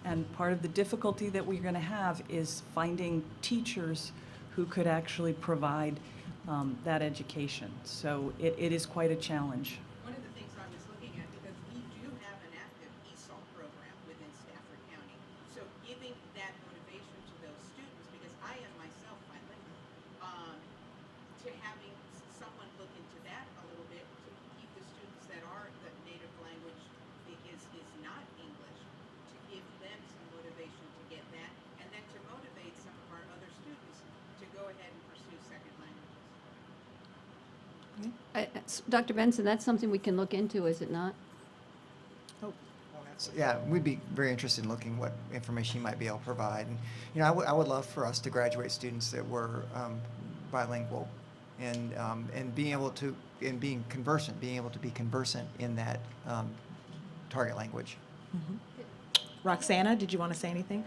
And part of the difficulty that we're going to have is finding teachers who could actually provide that education. So it is quite a challenge. One of the things I was looking at, because we do have an active ESOL program within Stafford County, so giving that motivation to those students, because I am myself bilingual, to having someone look into that a little bit, to keep the students that are the native language is not English, to give them some motivation to get that, and then to motivate some of our other students to go ahead and pursue second languages. Dr. Benson, that's something we can look into, is it not? Yeah, we'd be very interested in looking what information you might be able to provide. And, I would love for us to graduate students that were bilingual and being able to, and being able to be conversant in that target language. Roxana, did you want to say anything?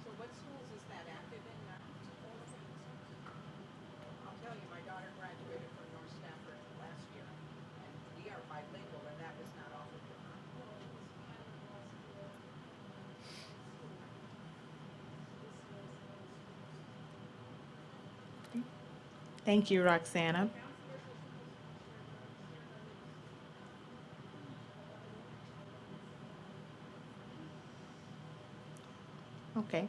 So what schools is that active in now? I'll tell you, my daughter graduated from North Stafford last year, and we are bilingual, and that was not offered to her. Thank you, Roxana. Okay.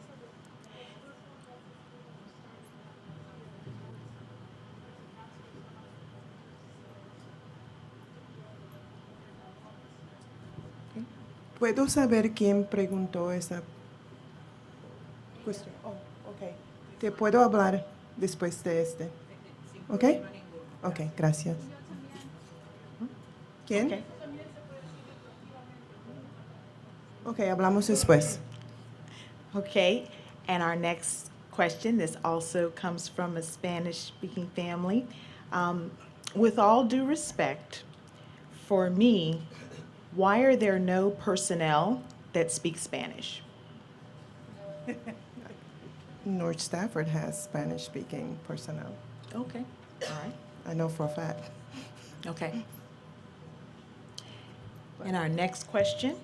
¿Puedo saber quién preguntó esa cuestión? Oh, ok. Te puedo hablar después de este. ¿Ok? Ok, gracias. ¿Quién? Okay. Ok, hablamos después. Okay, and our next question, this also comes from a Spanish-speaking family. With all due respect, for me, why are there no personnel that speak Spanish? North Stafford has Spanish-speaking personnel. Okay, all right. I know for a fact. Okay. And our next question,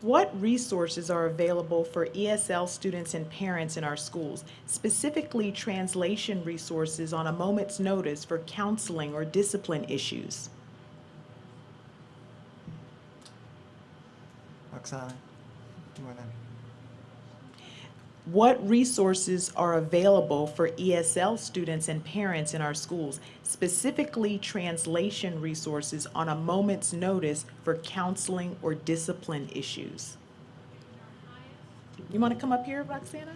what resources are available for ESL students and parents in our schools, specifically translation resources on a moment's notice for counseling or discipline issues? Oksana, you want to? What resources are available for ESL students and parents in our schools, specifically translation resources on a moment's notice for counseling or discipline issues? You want to come up here, Roxana?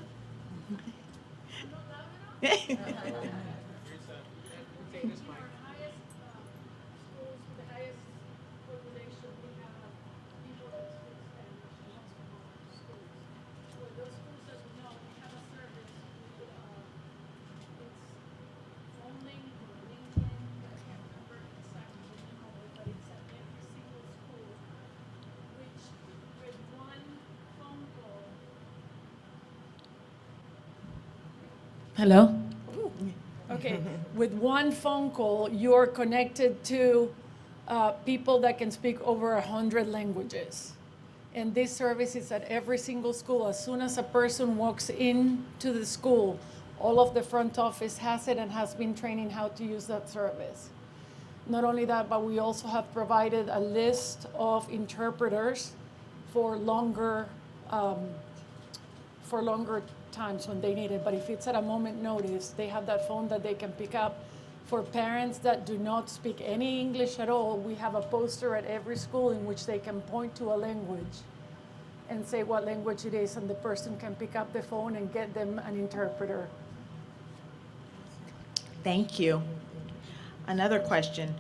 Hello? Okay, with one phone call, you're connected to people that can speak over 100 languages. And this service is at every single school. As soon as a person walks into the school, all of the front office has it and has been training how to use that service. Not only that, but we also have provided a list of interpreters for longer times when they need it. But if it's at a moment notice, they have that phone that they can pick up. For parents that do not speak any English at all, we have a poster at every school in which they can point to a language and say what language it is, and the person can pick up the phone and get them an interpreter. Thank you. Another question.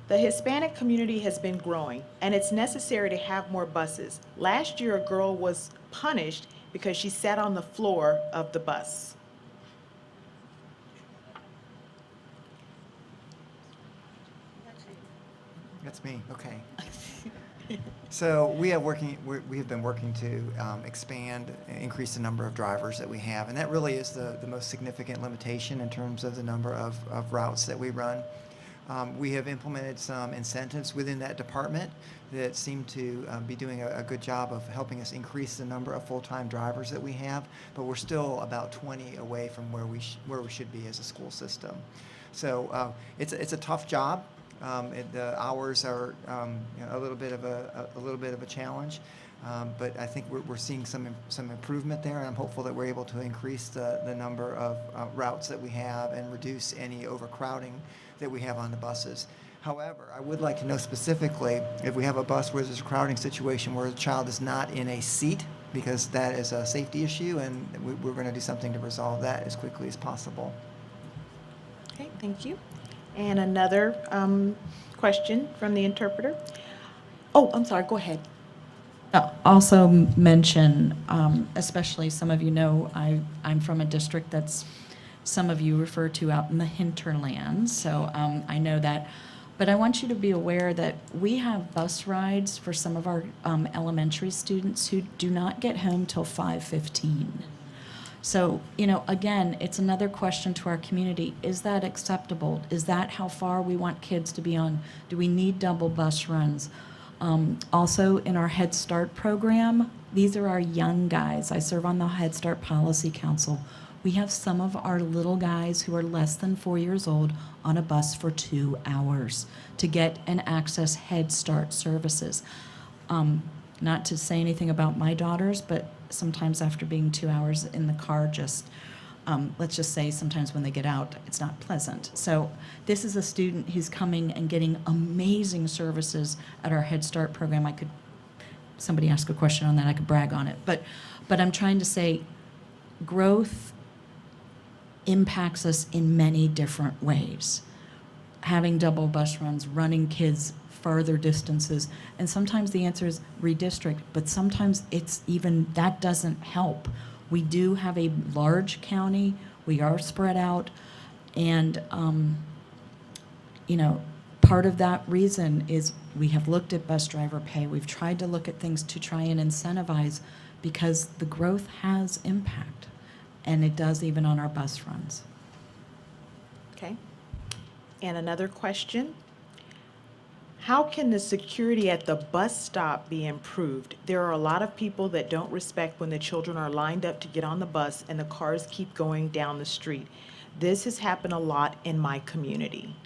The Hispanic community has been growing, and it's necessary to have more buses. Last year, a girl was punished because she sat on the floor of the bus. That's me, okay. So we have been working to expand and increase the number of drivers that we have, and that really is the most significant limitation in terms of the number of routes that we run. We have implemented some incentives within that department that seem to be doing a good job of helping us increase the number of full-time drivers that we have, but we're still about 20 away from where we should be as a school system. So it's a tough job. The hours are a little bit of a challenge, but I think we're seeing some improvement there, and I'm hopeful that we're able to increase the number of routes that we have and reduce any overcrowding that we have on the buses. However, I would like to know specifically if we have a bus where there's a crowding situation where the child is not in a seat, because that is a safety issue, and we're going to do something to resolve that as quickly as possible. Okay, thank you. And another question from the interpreter. Oh, I'm sorry, go ahead. Also mention, especially some of you know, I'm from a district that's some of you refer to out in the hinterlands, so I know that. But I want you to be aware that we have bus rides for some of our elementary students who do not get home till 5:15. So, again, it's another question to our community. Is that acceptable? Is that how far we want kids to be on? Do we need double bus runs? Also, in our Head Start program, these are our young guys. I serve on the Head Start Policy Council. We have some of our little guys who are less than 4 years old on a bus for 2 hours to get and access Head Start services. Not to say anything about my daughters, but sometimes after being 2 hours in the car, let's just say sometimes when they get out, it's not pleasant. So this is a student who's coming and getting amazing services at our Head Start program. Somebody asked a question on that, I could brag on it. But I'm trying to say growth impacts us in many different ways. Having double bus runs, running kids farther distances, and sometimes the answer is redistrict, but sometimes it's even, that doesn't help. We do have a large county, we are spread out, and part of that reason is we have looked at bus driver pay. We've tried to look at things to try and incentivize, because the growth has impact, and it does even on our bus runs. Okay. And another question. How can the security at the bus stop be improved? There are a lot of people that don't respect when the children are lined up to get on the bus and the cars keep going down the street. This has happened a lot in my community.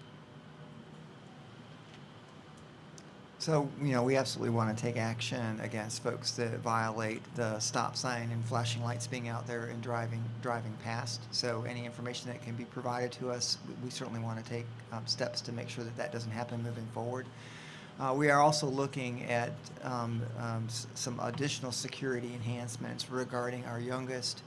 So, we absolutely want to take action against folks that violate the stop sign and flashing lights being out there and driving past. So any information that can be provided to us, we certainly want to take steps to make sure that that doesn't happen moving forward. We are also looking at some additional security enhancements regarding our youngest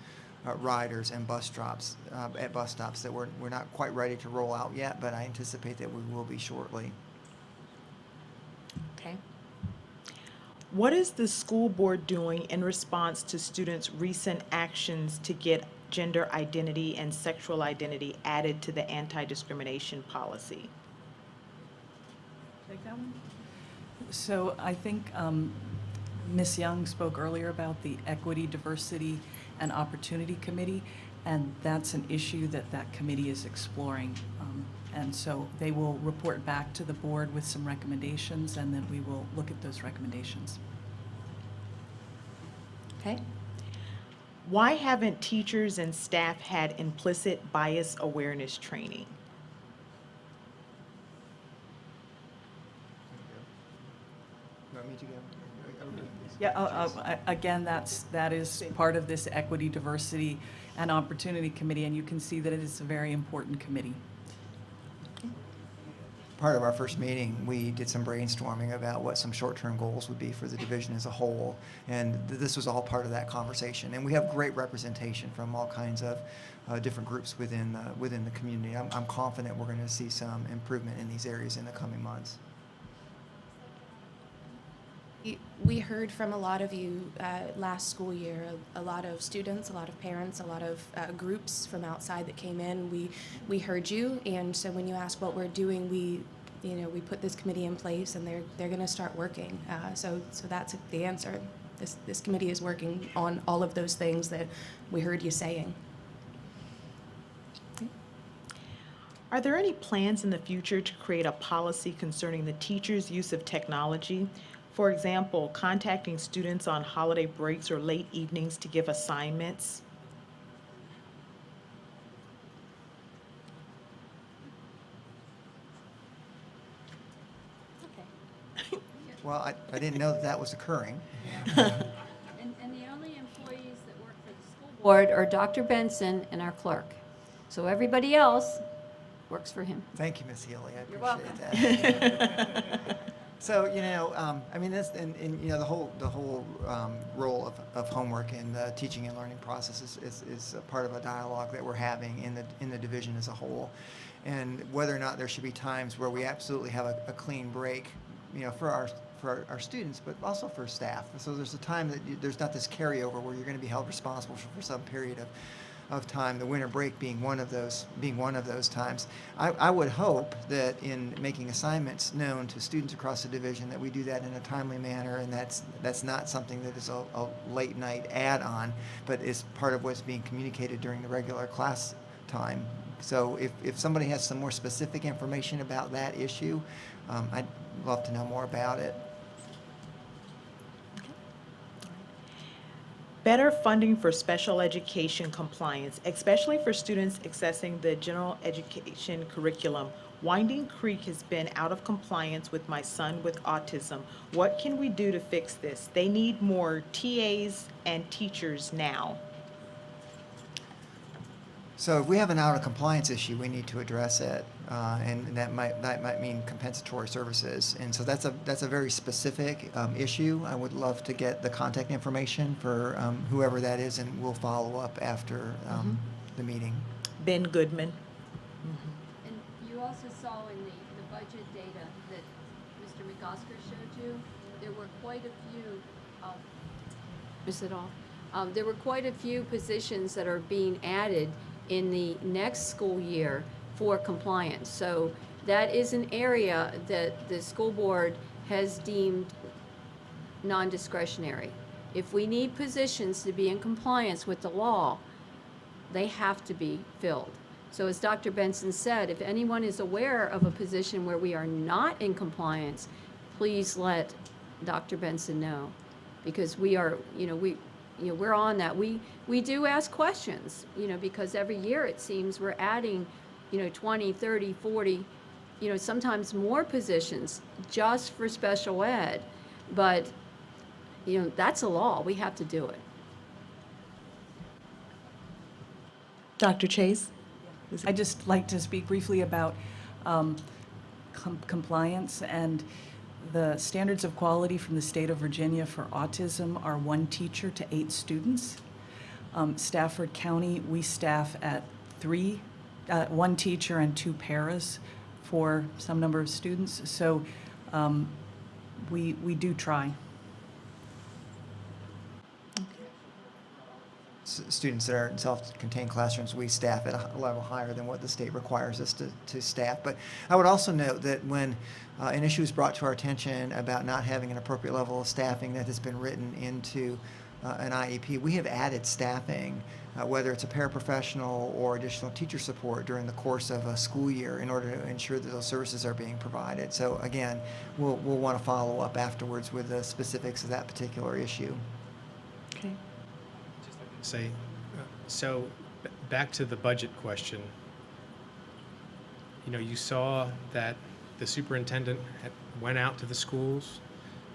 riders and bus stops that we're not quite ready to roll out yet, but I anticipate that we will be shortly. Okay. What is the school board doing in response to students' recent actions to get gender identity and sexual identity added to the anti-discrimination policy? Take that one? So I think Ms. Young spoke earlier about the Equity, Diversity, and Opportunity Committee, and that's an issue that committee is exploring. And so they will report back to the board with some recommendations, and then we will look at those recommendations. Okay. Why haven't teachers and staff had implicit bias awareness training? You want me to go? Yeah, again, that is part of this Equity, Diversity, and Opportunity Committee, and you can see that it is a very important committee. Part of our first meeting, we did some brainstorming about what some short-term goals would be for the division as a whole, and this was all part of that conversation. And we have great representation from all kinds of different groups within the community. I'm confident we're going to see some improvement in these areas in the coming months. We heard from a lot of you last school year, a lot of students, a lot of parents, a lot of groups from outside that came in. We heard you, and so when you ask what we're doing, we put this committee in place, and they're going to start working. So that's the answer. This committee is working on all of those things that we heard you saying. Are there any plans in the future to create a policy concerning the teachers' use of technology? For example, contacting students on holiday breaks or late evenings to give assignments? Well, I didn't know that was occurring. And the only employees that work for the school board are Dr. Benson and our clerk. So everybody else works for him. Thank you, Ms. Healy. I You're appreciate that. So, I mean, this and the whole role of homework in the teaching and learning process is a part of a dialogue that we're having in the division as a whole, and whether or not there should be times where we absolutely have a clean break, for our students, but also for staff. So there's a time that there's not this carryover where you're going to be held responsible for some period of time, the winter break being one of those times. I would hope that in making assignments known to students across the division that we do that in a timely manner, and that's not something that is a late night add-on, but is part of what's being communicated during the regular class time. So if somebody has some more specific information about that issue, I'd love to know more about it. Better funding for special education compliance, especially for students accessing the general education curriculum. Winding Creek has been out of compliance with my son with autism. What can we do to fix this? They need more TAs and teachers now. So if we have an out of compliance issue, we need to address it, and that might mean compensatory services. And so that's a very specific issue. I would love to get the contact information for whoever that is, and we'll follow up after the meeting. Ben Goodman. And you also saw in the budget data that Mr. McOsker showed you, there were quite a few, is it all? There were quite a few positions that are being added in the next school year for compliance. So that is an area that the school board has deemed non-discretionary. If we need positions to be in compliance with the law, they have to be filled. So as Dr. Benson said, if anyone is aware of a position where we are not in compliance, please let Dr. Benson know, because we are, we're on that. We do ask questions, because every year it seems we're adding, 20, 30, 40, sometimes more positions just for special ed. But, that's a law. We have to do it. Dr. Chase? I'd just like to speak briefly about compliance, and the standards of quality from the state of Virginia for autism are 1 teacher to 8 students. Stafford County, we staff at 1 teacher and 2 paras for some number of students. So we do try. Students that are in self-contained classrooms, we staff at a level higher than what the state requires us to staff. But I would also note that when an issue is brought to our attention about not having an appropriate level of staffing that has been written into an IEP, we have added staffing, whether it's a paraprofessional or additional teacher support during the course of a school year, in order to ensure that those services are being provided. So again, we'll want to follow up afterwards with the specifics of that particular issue. Okay. Say, so back to the budget question. You saw that the superintendent went out to the schools,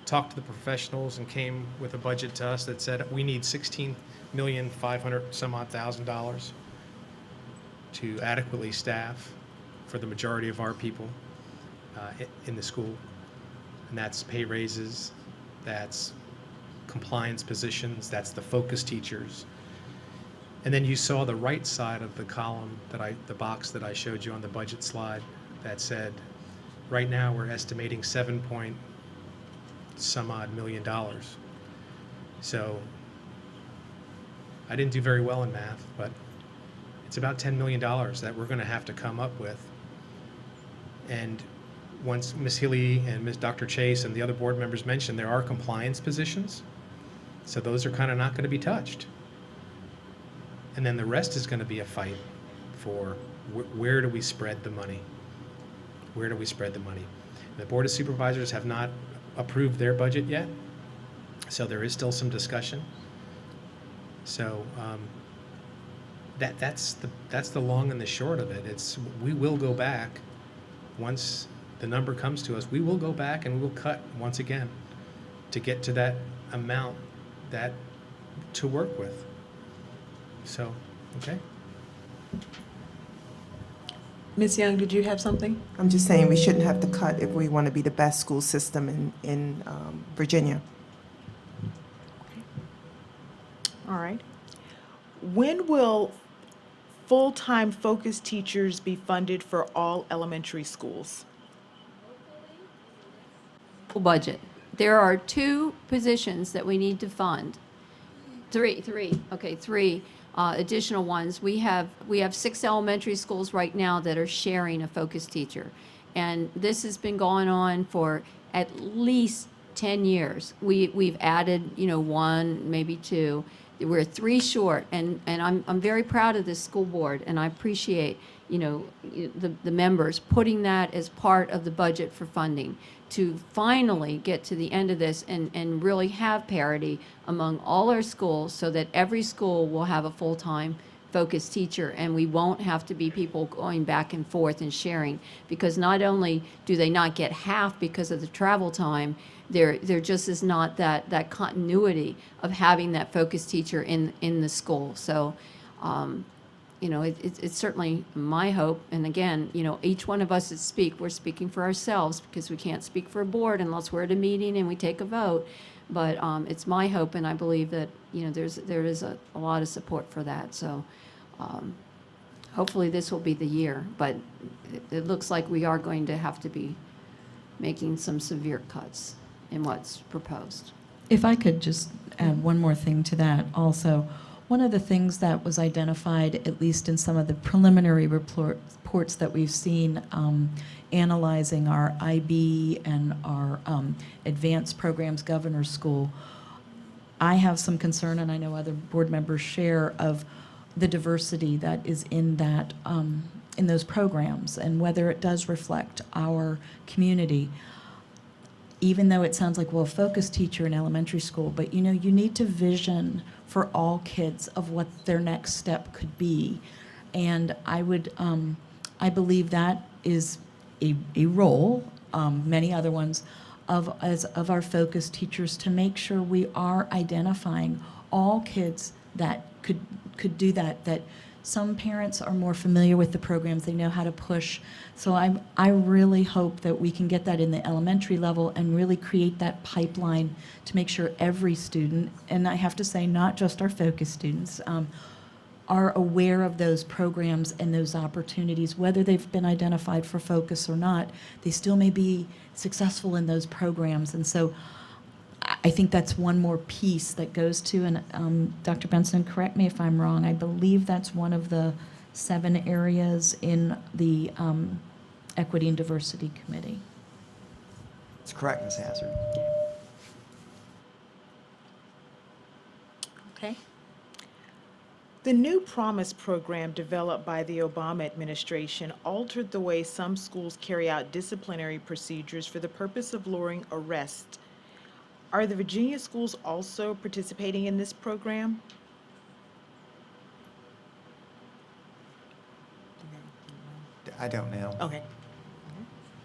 talked to the professionals, and came with a budget to us that said we need $16,500,000 to adequately staff for the majority of our people in the school. And that's pay raises, that's compliance positions, that's the focus teachers. And then you saw the right side of the column, the box that I showed you on the budget slide, that said, right now we're estimating $7-some-odd million. So I didn't do very well in math, but it's about $10 million that we're going to have to come up with. And once Ms. Healy and Ms. Dr. Chase and the other board members mentioned, there are compliance positions. So those are kind of not going to be touched. And then the rest is going to be a fight for where do we spread the money? Where do we spread the money? The Board of Supervisors have not approved their budget yet, so there is still some discussion. So that's the long and the short of it. We will go back once the number comes to us. We will go back and we will cut once again to get to that amount to work with. So, okay. Ms. Young, did you have something? I'm just saying we shouldn't have to cut if we want to be the best school system in Virginia. All right. When will full-time focus teachers be funded for all elementary schools? Budget. There are 2 positions that we need to fund. Three additional ones. We have 6 elementary schools right now that are sharing a focus teacher. And this has been going on for at least 10 years. We've added, 1, maybe 2. We're 3 short, and I'm very proud of this school board, and I appreciate, the members putting that as part of the budget for funding to finally get to the end of this and really have parity among all our schools, so that every school will have a full-time focused teacher, and we won't have to be people going back and forth and sharing, because not only do they not get half because of the travel time, there just is not that continuity of having that focused teacher in the school. So it's certainly my hope. And again, each one of us that we're speaking for ourselves, because we can't speak for a board unless we're at a meeting and we take a vote. But it's my hope, and I believe that, there is a lot of support for that. So hopefully this will be the year. But it looks like we are going to have to be making some severe cuts in what's proposed. If I could just add one more thing to that also. One of the things that was identified, at least in some of the preliminary reports that we've seen analyzing our IB and our advanced programs governor's school, I have some concern, and I know other board members share, of the diversity that is in that in those programs and whether it does reflect our community. Even though it sounds like, well, a focus teacher in elementary school, but you know, you need to vision for all kids of what their next step could be. And I would, I believe that is a role, many other ones, of our focus teachers to make sure we are identifying all kids that could do that, that some parents are more familiar with the programs, they know how to push. So I really hope that we can get that in the elementary level and really create that pipeline to make sure every student, and I have to say not just our focus students, are aware of those programs and those opportunities, whether they've been identified for focus or not, they still may be successful in those programs. And so I think that's one more piece that goes to, and Dr. Benson, correct me if I'm wrong, I believe that's one of the 7 areas in the Equity and Diversity Committee. That's correct, Ms. Hazard. Okay. The new Promise program developed by the Obama administration altered the way some schools carry out disciplinary procedures for the purpose of lowering arrest. Are the Virginia schools also participating in this program? I don't know. Okay.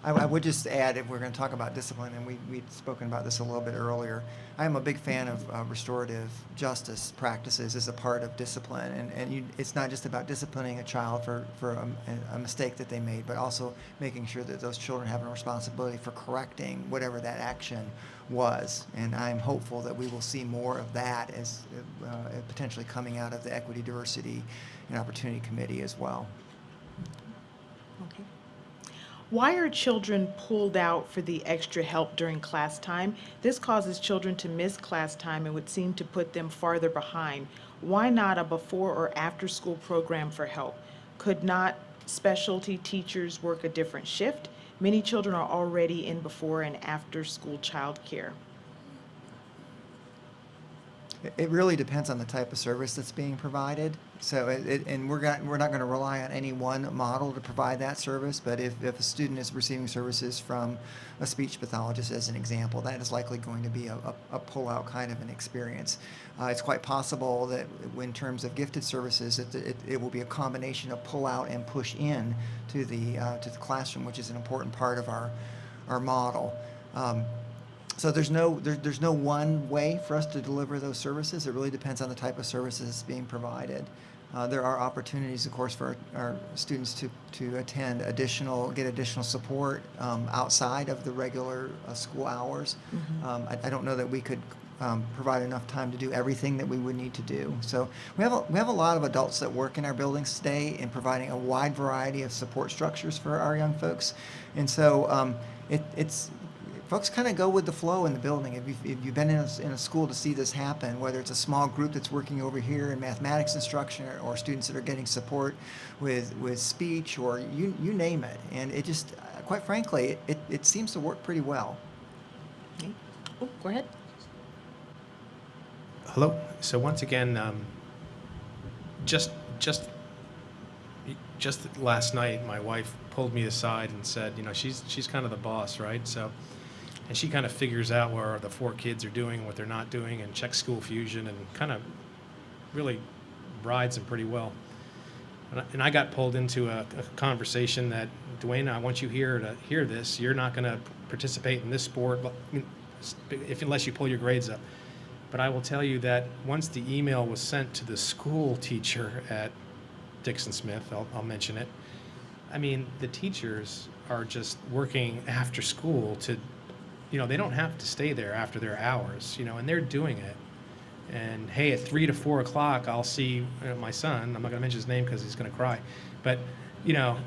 I would just add, if we're going to talk about discipline, and we'd spoken about this a little bit earlier, I am a big fan of restorative justice practices as a part of discipline. And it's not just about disciplining a child for a mistake that they made, but also making sure that those children have a responsibility for correcting whatever that action was. And I'm hopeful that we will see more of that as potentially coming out of the Equity, Diversity, and Opportunity Committee as well. Okay. Why are children pulled out for the extra help during class time? This causes children to miss class time and would seem to put them farther behind. Why not a before or after school program for help? Could not specialty teachers work a different shift? Many children are already in before and after school childcare. It really depends on the type of service that's being provided. So, and we're not going to rely on any one model to provide that service. But if a student is receiving services from a speech pathologist, as an example, that is likely going to be a pull-out kind of an experience. It's quite possible that, in terms of gifted services, it will be a combination of pull-out and push in to the classroom, which is an important part of our model. So there's no one way for us to deliver those services. It really depends on the type of services that's being provided. There are opportunities, of course, for our students to attend get additional support outside of the regular school hours. I don't know that we could provide enough time to do everything that we would need to do. So we have a lot of adults that work in our buildings today in providing a wide variety of support structures for our young folks, and so it's. Folks kind of go with the flow in the building. If you've been in a school to see this happen, whether it's a small group that's working over here in mathematics instruction or students that are getting support with speech or you name it. And it just, quite frankly, it seems to work pretty well. Okay. Oh, go ahead. Hello. So once again, just last night, my wife pulled me aside and said, you know, she's kind of the boss, right? So. And she kind of figures out where the 4 kids are doing, what they're not doing, and checks School Fusion and kind of really rides them pretty well. And I got pulled into a conversation that, Dwayne, I want you here to hear this. You're not going to participate in this sport unless you pull your grades up. But I will tell you that once the email was sent to the school teacher at Dixon Smith, I'll mention it, I mean, the teachers are just working after school to, you know, they don't have to stay there after their hours, you know, and they're doing it. And hey, at 3 to 4 o'clock, I'll see my son. I'm not going to mention his name because he's going to cry. But, you know,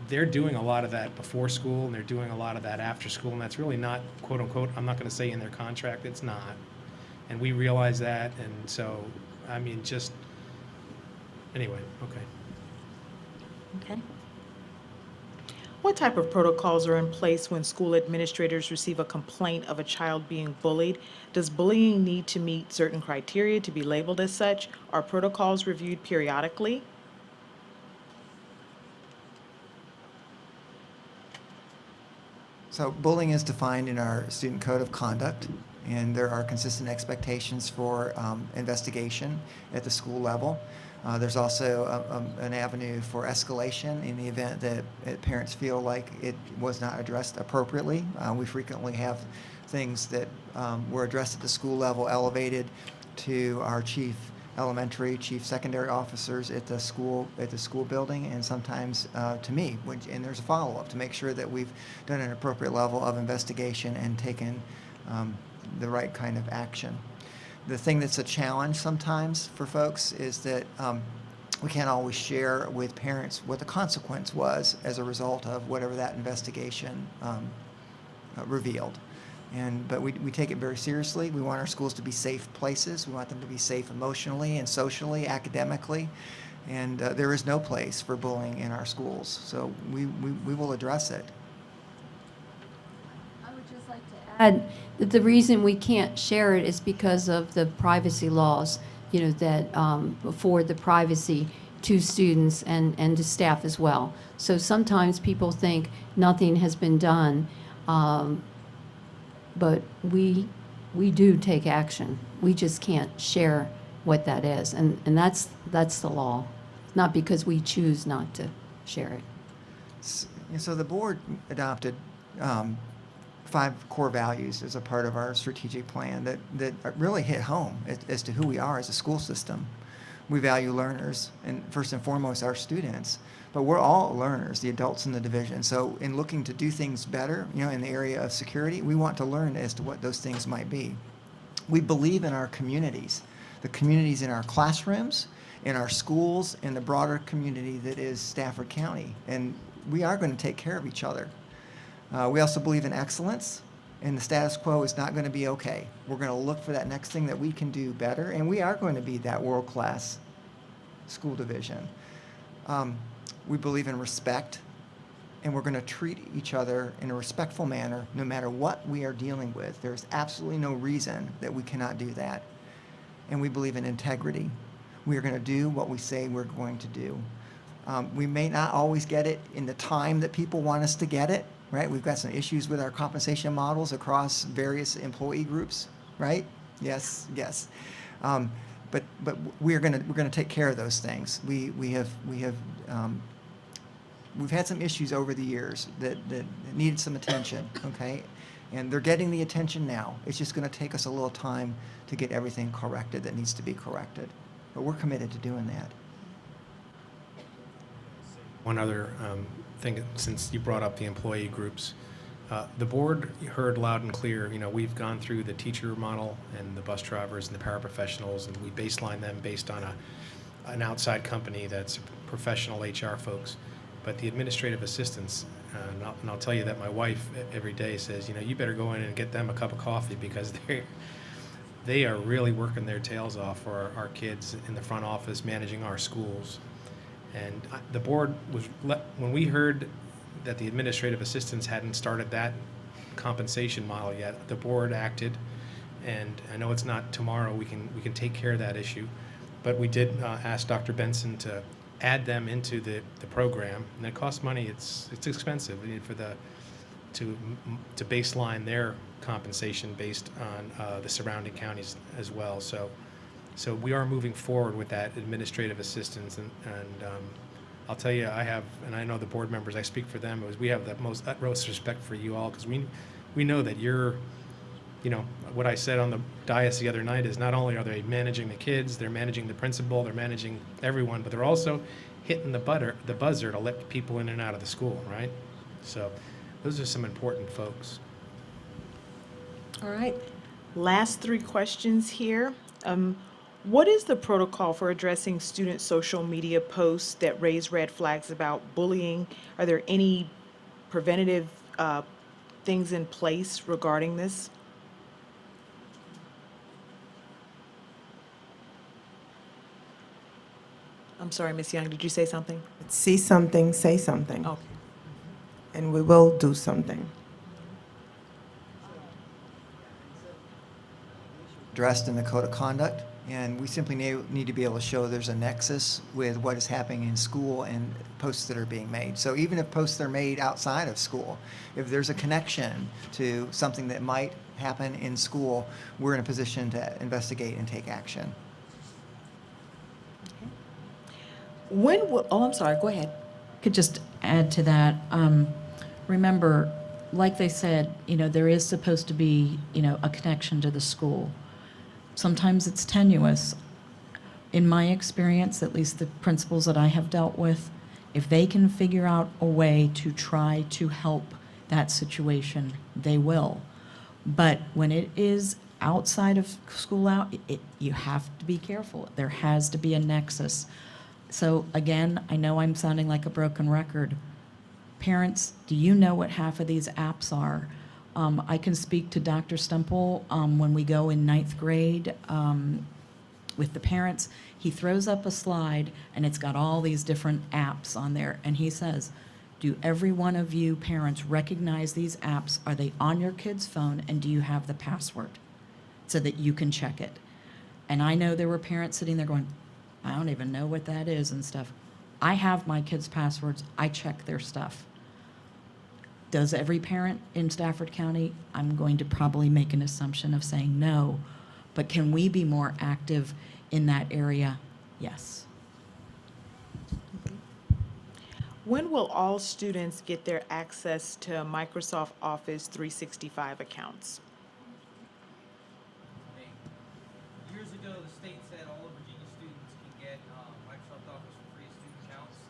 they're doing a lot of that before school, and they're doing a lot of that after school. And that's really not, quote unquote, I'm not going to say in their contract. It's not. And we realize that. And so, I mean, just, anyway, okay. Okay. What type of protocols are in place when school administrators receive a complaint of a child being bullied? Does bullying need to meet certain criteria to be labeled as such? Are protocols reviewed periodically? So bullying is defined in our student code of conduct, and there are consistent expectations for investigation at the school level. There's also an avenue for escalation in the event that parents feel like it was not addressed appropriately. We frequently have things that were addressed at the school level elevated to our chief elementary, chief secondary officers at the school building, and sometimes to me. And there's a follow-up to make sure that we've done an appropriate level of investigation and taken the right kind of action. The thing that's a challenge sometimes for folks is that we can't always share with parents what the consequence was as a result of whatever that investigation revealed. But we take it very seriously. We want our schools to be safe places. We want them to be safe emotionally and socially, academically. And there is no place for bullying in our schools. So we will address it. I would just like to add that the reason we can't share it is because of the privacy laws, that afford the privacy to students and to staff as well. So sometimes people think nothing has been done, but we do take action. We just can't share what that is, and that's the law, not because we choose not to share it. So the board adopted 5 core values as a part of our strategic plan that really hit home as to who we are as a school system. We value learners, and first and foremost our students, but we're all learners, the adults in the division. So in looking to do things better, in the area of security, we want to learn as to what those things might be. We believe in our communities, the communities in our classrooms, in our schools, in the broader community that is Stafford County, and we are going to take care of each other. We also believe in excellence, and the status quo is not going to be okay. We're going to look for that next thing that we can do better, and we are going to be that world-class school division. We believe in respect, and we're going to treat each other in a respectful manner no matter what we are dealing with. There's absolutely no reason that we cannot do that. And we believe in integrity. We are going to do what we say we're going to do. We may not always get it in the time that people want us to get it, right? We've got some issues with our compensation models across various employee groups, right? Yes. But we're going to take care of those things. We've had some issues over the years that needed some attention, okay? And they're getting the attention now. It's just going to take us a little time to get everything corrected that needs to be corrected. But we're committed to doing that. One other thing, since you brought up the employee groups, the board heard loud and clear, we've gone through the teacher model and the bus drivers and the paraprofessionals, and we baseline them based on an outside company that's professional HR folks. But the administrative assistants, and I'll tell you that my wife every day says, you better go in and get them a cup of coffee, because they are really working their tails off for our kids in the front office, managing our schools. And the board when we heard that the administrative assistants hadn't started that compensation model yet, the board acted, and I know it's not tomorrow, we can take care of that issue, but we did ask Dr. Benson to add them into the program, and it costs money. It's expensive to baseline their compensation based on the surrounding counties as well. So we are moving forward with that administrative assistance, and I'll tell you, and I know the board members, I speak for them, we have the most utmost respect for you all, because we know that you're, what I said on the dais the other night is not only are they managing the kids, they're managing the principal, they're managing everyone, but they're also hitting the buzzer to let people in and out of the school, right? So those are some important folks. All right. Last 3 questions here. What is the protocol for addressing student social media posts that raise red flags about bullying? Are there any preventative things in place regarding this? I'm sorry, Ms. Young, did you say something? See something, say something. Okay. and we will do something. Addressed in the code of conduct, and we simply need to be able to show there's a nexus with what is happening in school and posts that are being made. So even if posts are made outside of school, if there's a connection to something that might happen in school, we're in a position to investigate and take action. I'm sorry, go ahead. Could just add to that. Remember, like they said, there is supposed to be, a connection to the school. Sometimes it's tenuous. In my experience, at least the principals that I have dealt with, if they can figure out a way to try to help that situation, they will. But when it is outside of school you have to be careful. There has to be a nexus. So again, I know I'm sounding like a broken record. Parents, do you know what half of these apps are? I can speak to Dr. Stemple when we go in 9th grade with the parents. He throws up a slide and it's got all these different apps on there. And he says, do every one of you parents recognize these apps? Are they on your kid's phone? And do you have the password so that you can check it? And I know there were parents sitting there going, I don't even know what that is and stuff. I have my kids' passwords. I check their stuff. Does every parent in Stafford County? I'm going to probably make an assumption of saying no, but can we be more active in that area? Yes. When will all students get their access to Microsoft Office 365 accounts? Years ago, the state said all of Virginia students can get Microsoft Office for free student accounts.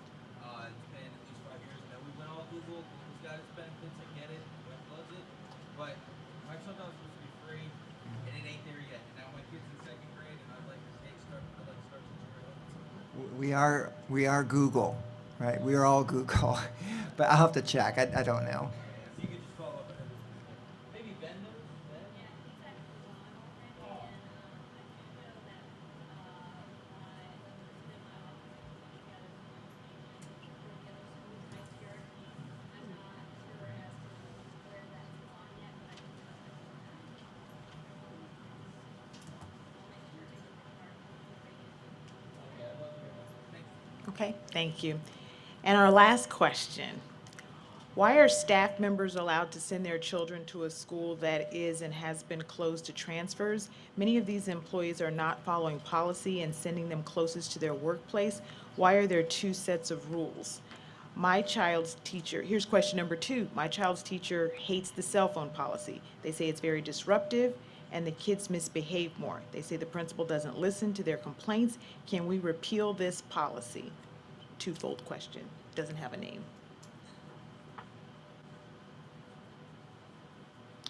It's been at least 5 years ago. We went all Google. Google's got its benefits. I get it. Everyone loves it. But Microsoft Office is supposed to be free, and it ain't there yet. And now my kid's in 2nd grade, and I'd like to start teaching her. We are Google, right? We are all Google, but I'll have to check. I don't know. You could just follow up on everything. Maybe Ben knows. Ben? Okay, thank you. And our last question. Why are staff members allowed to send their children to a school that is and has been closed to transfers? Many of these employees are not following policy and sending them closest to their workplace. Why are there 2 sets of rules? My child's teacher, here's question number 2. My child's teacher hates the cell phone policy. They say it's very disruptive and the kids misbehave more. They say the principal doesn't listen to their complaints. Can we repeal this policy? Twofold question, doesn't have a name.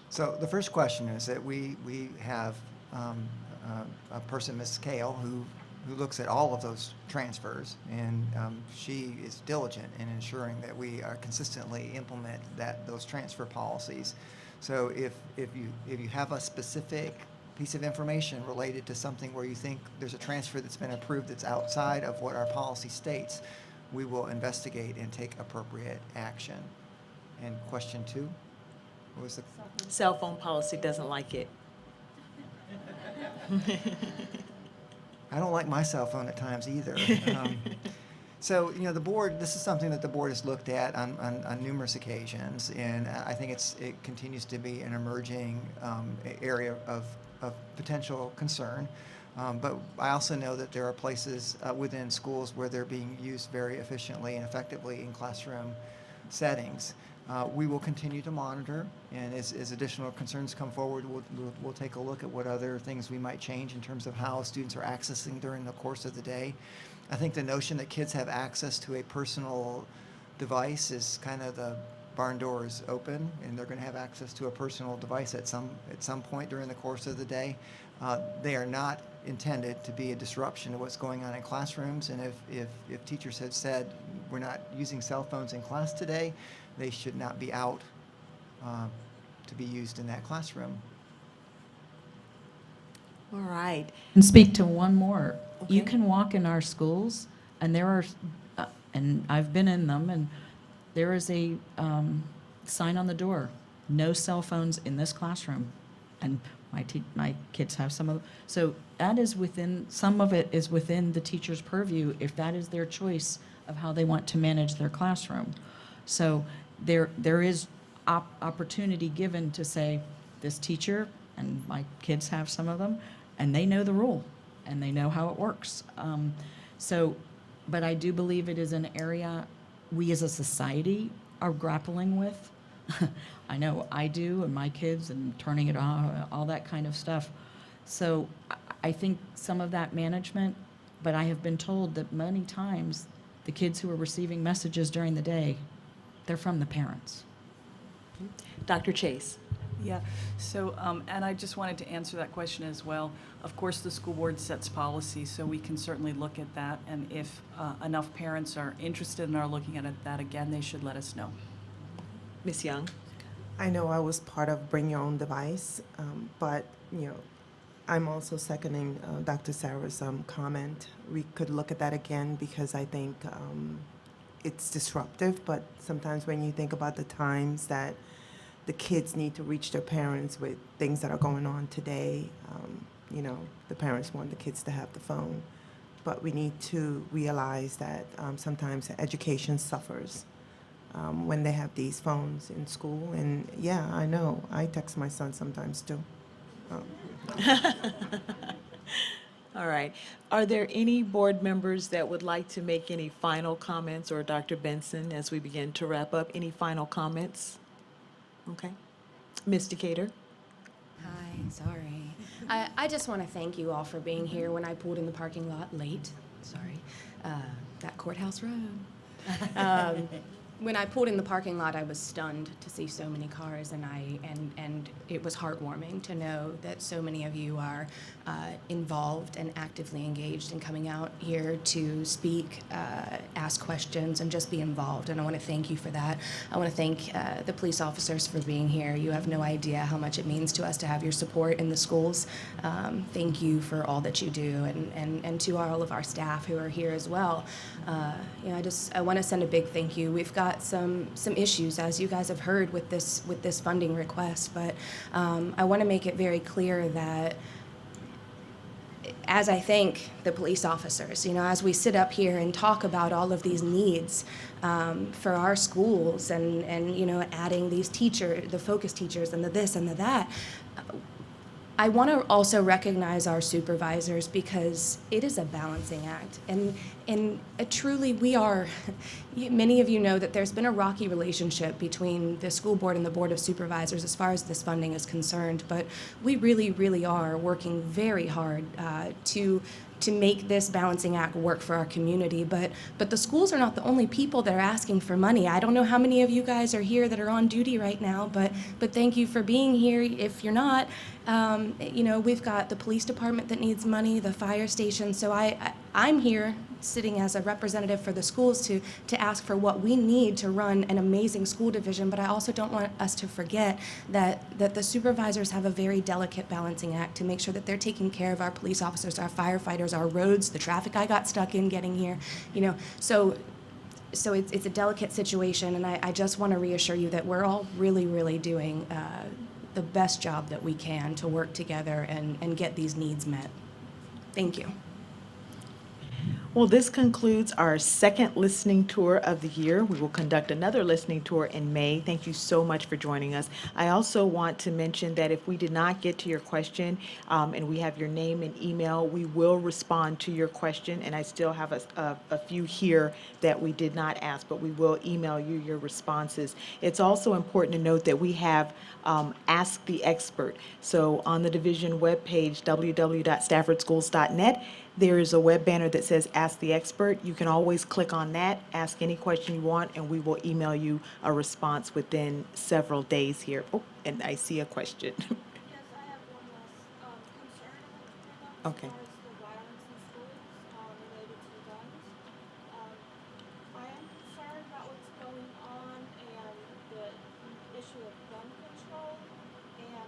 So the first question is that we have a person, Ms. Gale, who looks at all of those transfers, and she is diligent in ensuring that we consistently implement those transfer policies. So if you have a specific piece of information related to something where you think there's a transfer that's been approved that's outside of what our policy states, we will investigate and take appropriate action. And question 2, what was the? Cell phone policy doesn't like it. I don't like my cell phone at times either. So, the board, this is something that the board has looked at on numerous occasions, and I think it continues to be an emerging area of potential concern. But I also know that there are places within schools where they're being used very efficiently and effectively in classroom settings. We will continue to monitor, and as additional concerns come forward, we'll take a look at what other things we might change in terms of how students are accessing during the course of the day. I think the notion that kids have access to a personal device is kind of the barn door is open, and they're going to have access to a personal device at some point during the course of the day. They are not intended to be a disruption to what's going on in classrooms, and if teachers have said we're not using cell phones in class today, they should not be out to be used in that classroom. All right. And speak to one more. You Okay. can walk in our schools, and there are, and I've been in them, and there is a sign on the door, no cell phones in this classroom. And my kids have some of, so that is within, some of it is within the teacher's purview if that is their choice of how they want to manage their classroom. So there is opportunity given to say, this teacher, and my kids have some of them, and they know the rule, and they know how it works. But I do believe it is an area we as a society are grappling with. I know I do, and my kids, and turning it on, all that kind of stuff. So I think some of that management, but I have been told that many times the kids who are receiving messages during the day, they're from the parents. Dr. Chase. Yeah, so, and I just wanted to answer that question as well. Of course, the school board sets policy, so we can certainly look at that, and if enough parents are interested and are looking at that again, they should let us know. Ms. Young. I know I was part of Bring Your Own Device, but, I'm also seconding Dr. Sarah's comment. We could look at that again because I think it's disruptive, but sometimes when you think about the times that the kids need to reach their parents with things that are going on today, the parents want the kids to have the phone. But we need to realize that sometimes education suffers when they have these phones in school. And yeah, I know, I text my son sometimes too. All right. Are there any board members that would like to make any final comments, or Dr. Benson, as we begin to wrap up, any final comments? Okay. Ms. Decatur? Hi, sorry. I just want to thank you all for being here when I pulled in the parking lot late. Sorry. That courthouse road. When I pulled in the parking lot, I was stunned to see so many cars, and it was heartwarming to know that so many of you are involved and actively engaged in coming out here to speak, ask questions, and just be involved. And I want to thank you for that. I want to thank the police officers for being here. You have no idea how much it means to us to have your support in the schools. Thank you for all that you do, and to all of our staff who are here as well. I want to send a big thank you. We've got some issues, as you guys have heard, with this funding request, but I want to make it very clear that as I thank the police officers, as we sit up here and talk about all of these needs for our schools, and adding these the focus teachers, and the this and the that, I want to also recognize our supervisors, because it is a balancing act. And truly, we are, many of you know that there's been a rocky relationship between the school board and the Board of Supervisors as far as this funding is concerned, but we really, really are working very hard to make this balancing act work for our community. But the schools are not the only people that are asking for money. I don't know how many of you guys are here that are on duty right now, but thank you for being here. If you're not, we've got the police department that needs money, the fire station. So I'm here sitting as a representative for the schools to ask for what we need to run an amazing school division, but I also don't want us to forget that the supervisors have a very delicate balancing act to make sure that they're taking care of our police officers, our firefighters, our roads, the traffic I got stuck in getting here, so it's a delicate situation, and I just want to reassure you that we're all really, really doing the best job that we can to work together and get these needs met. Thank you. Well, this concludes our second listening tour of the year. We will conduct another listening tour in May. Thank you so much for joining us. I also want to mention that if we did not get to your question, and we have your name and email, we will respond to your question. And I still have a few here that we did not ask, but we will email you your responses. It's also important to note that we have Ask the Expert. So on the division webpage, www.staffordschools.net, there is a web banner that says Ask the Expert. You can always click on that, ask any question you want, and we will email you a response within several days here. Oh, and I see a question. Yes, I have one last concern I'd like to bring up Okay. as far as the violence in schools related to guns. I am concerned about what's going on and the issue of gun control, and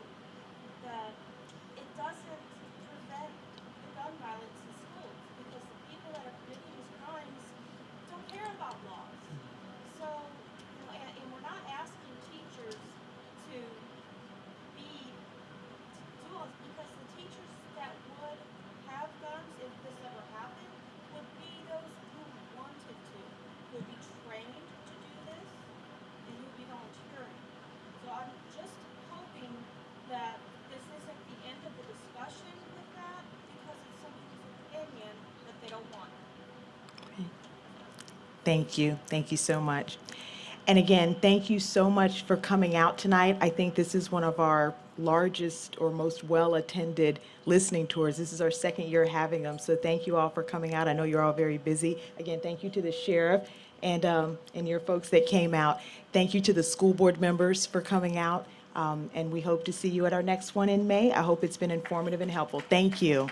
that it doesn't prevent the gun violence in schools, because the people that are committing these crimes don't care about laws. So, Thank you. Thank you so much. And again, thank you so much for coming out tonight. I think this is one of our largest or most well-attended listening tours. This is our second year having them, so thank you all for coming out. I know you're all very busy. Again, thank you to the sheriff and your folks that came out. Thank you to the school board members for coming out, and we hope to see you at our next one in May. I hope it's been informative and helpful. Thank you.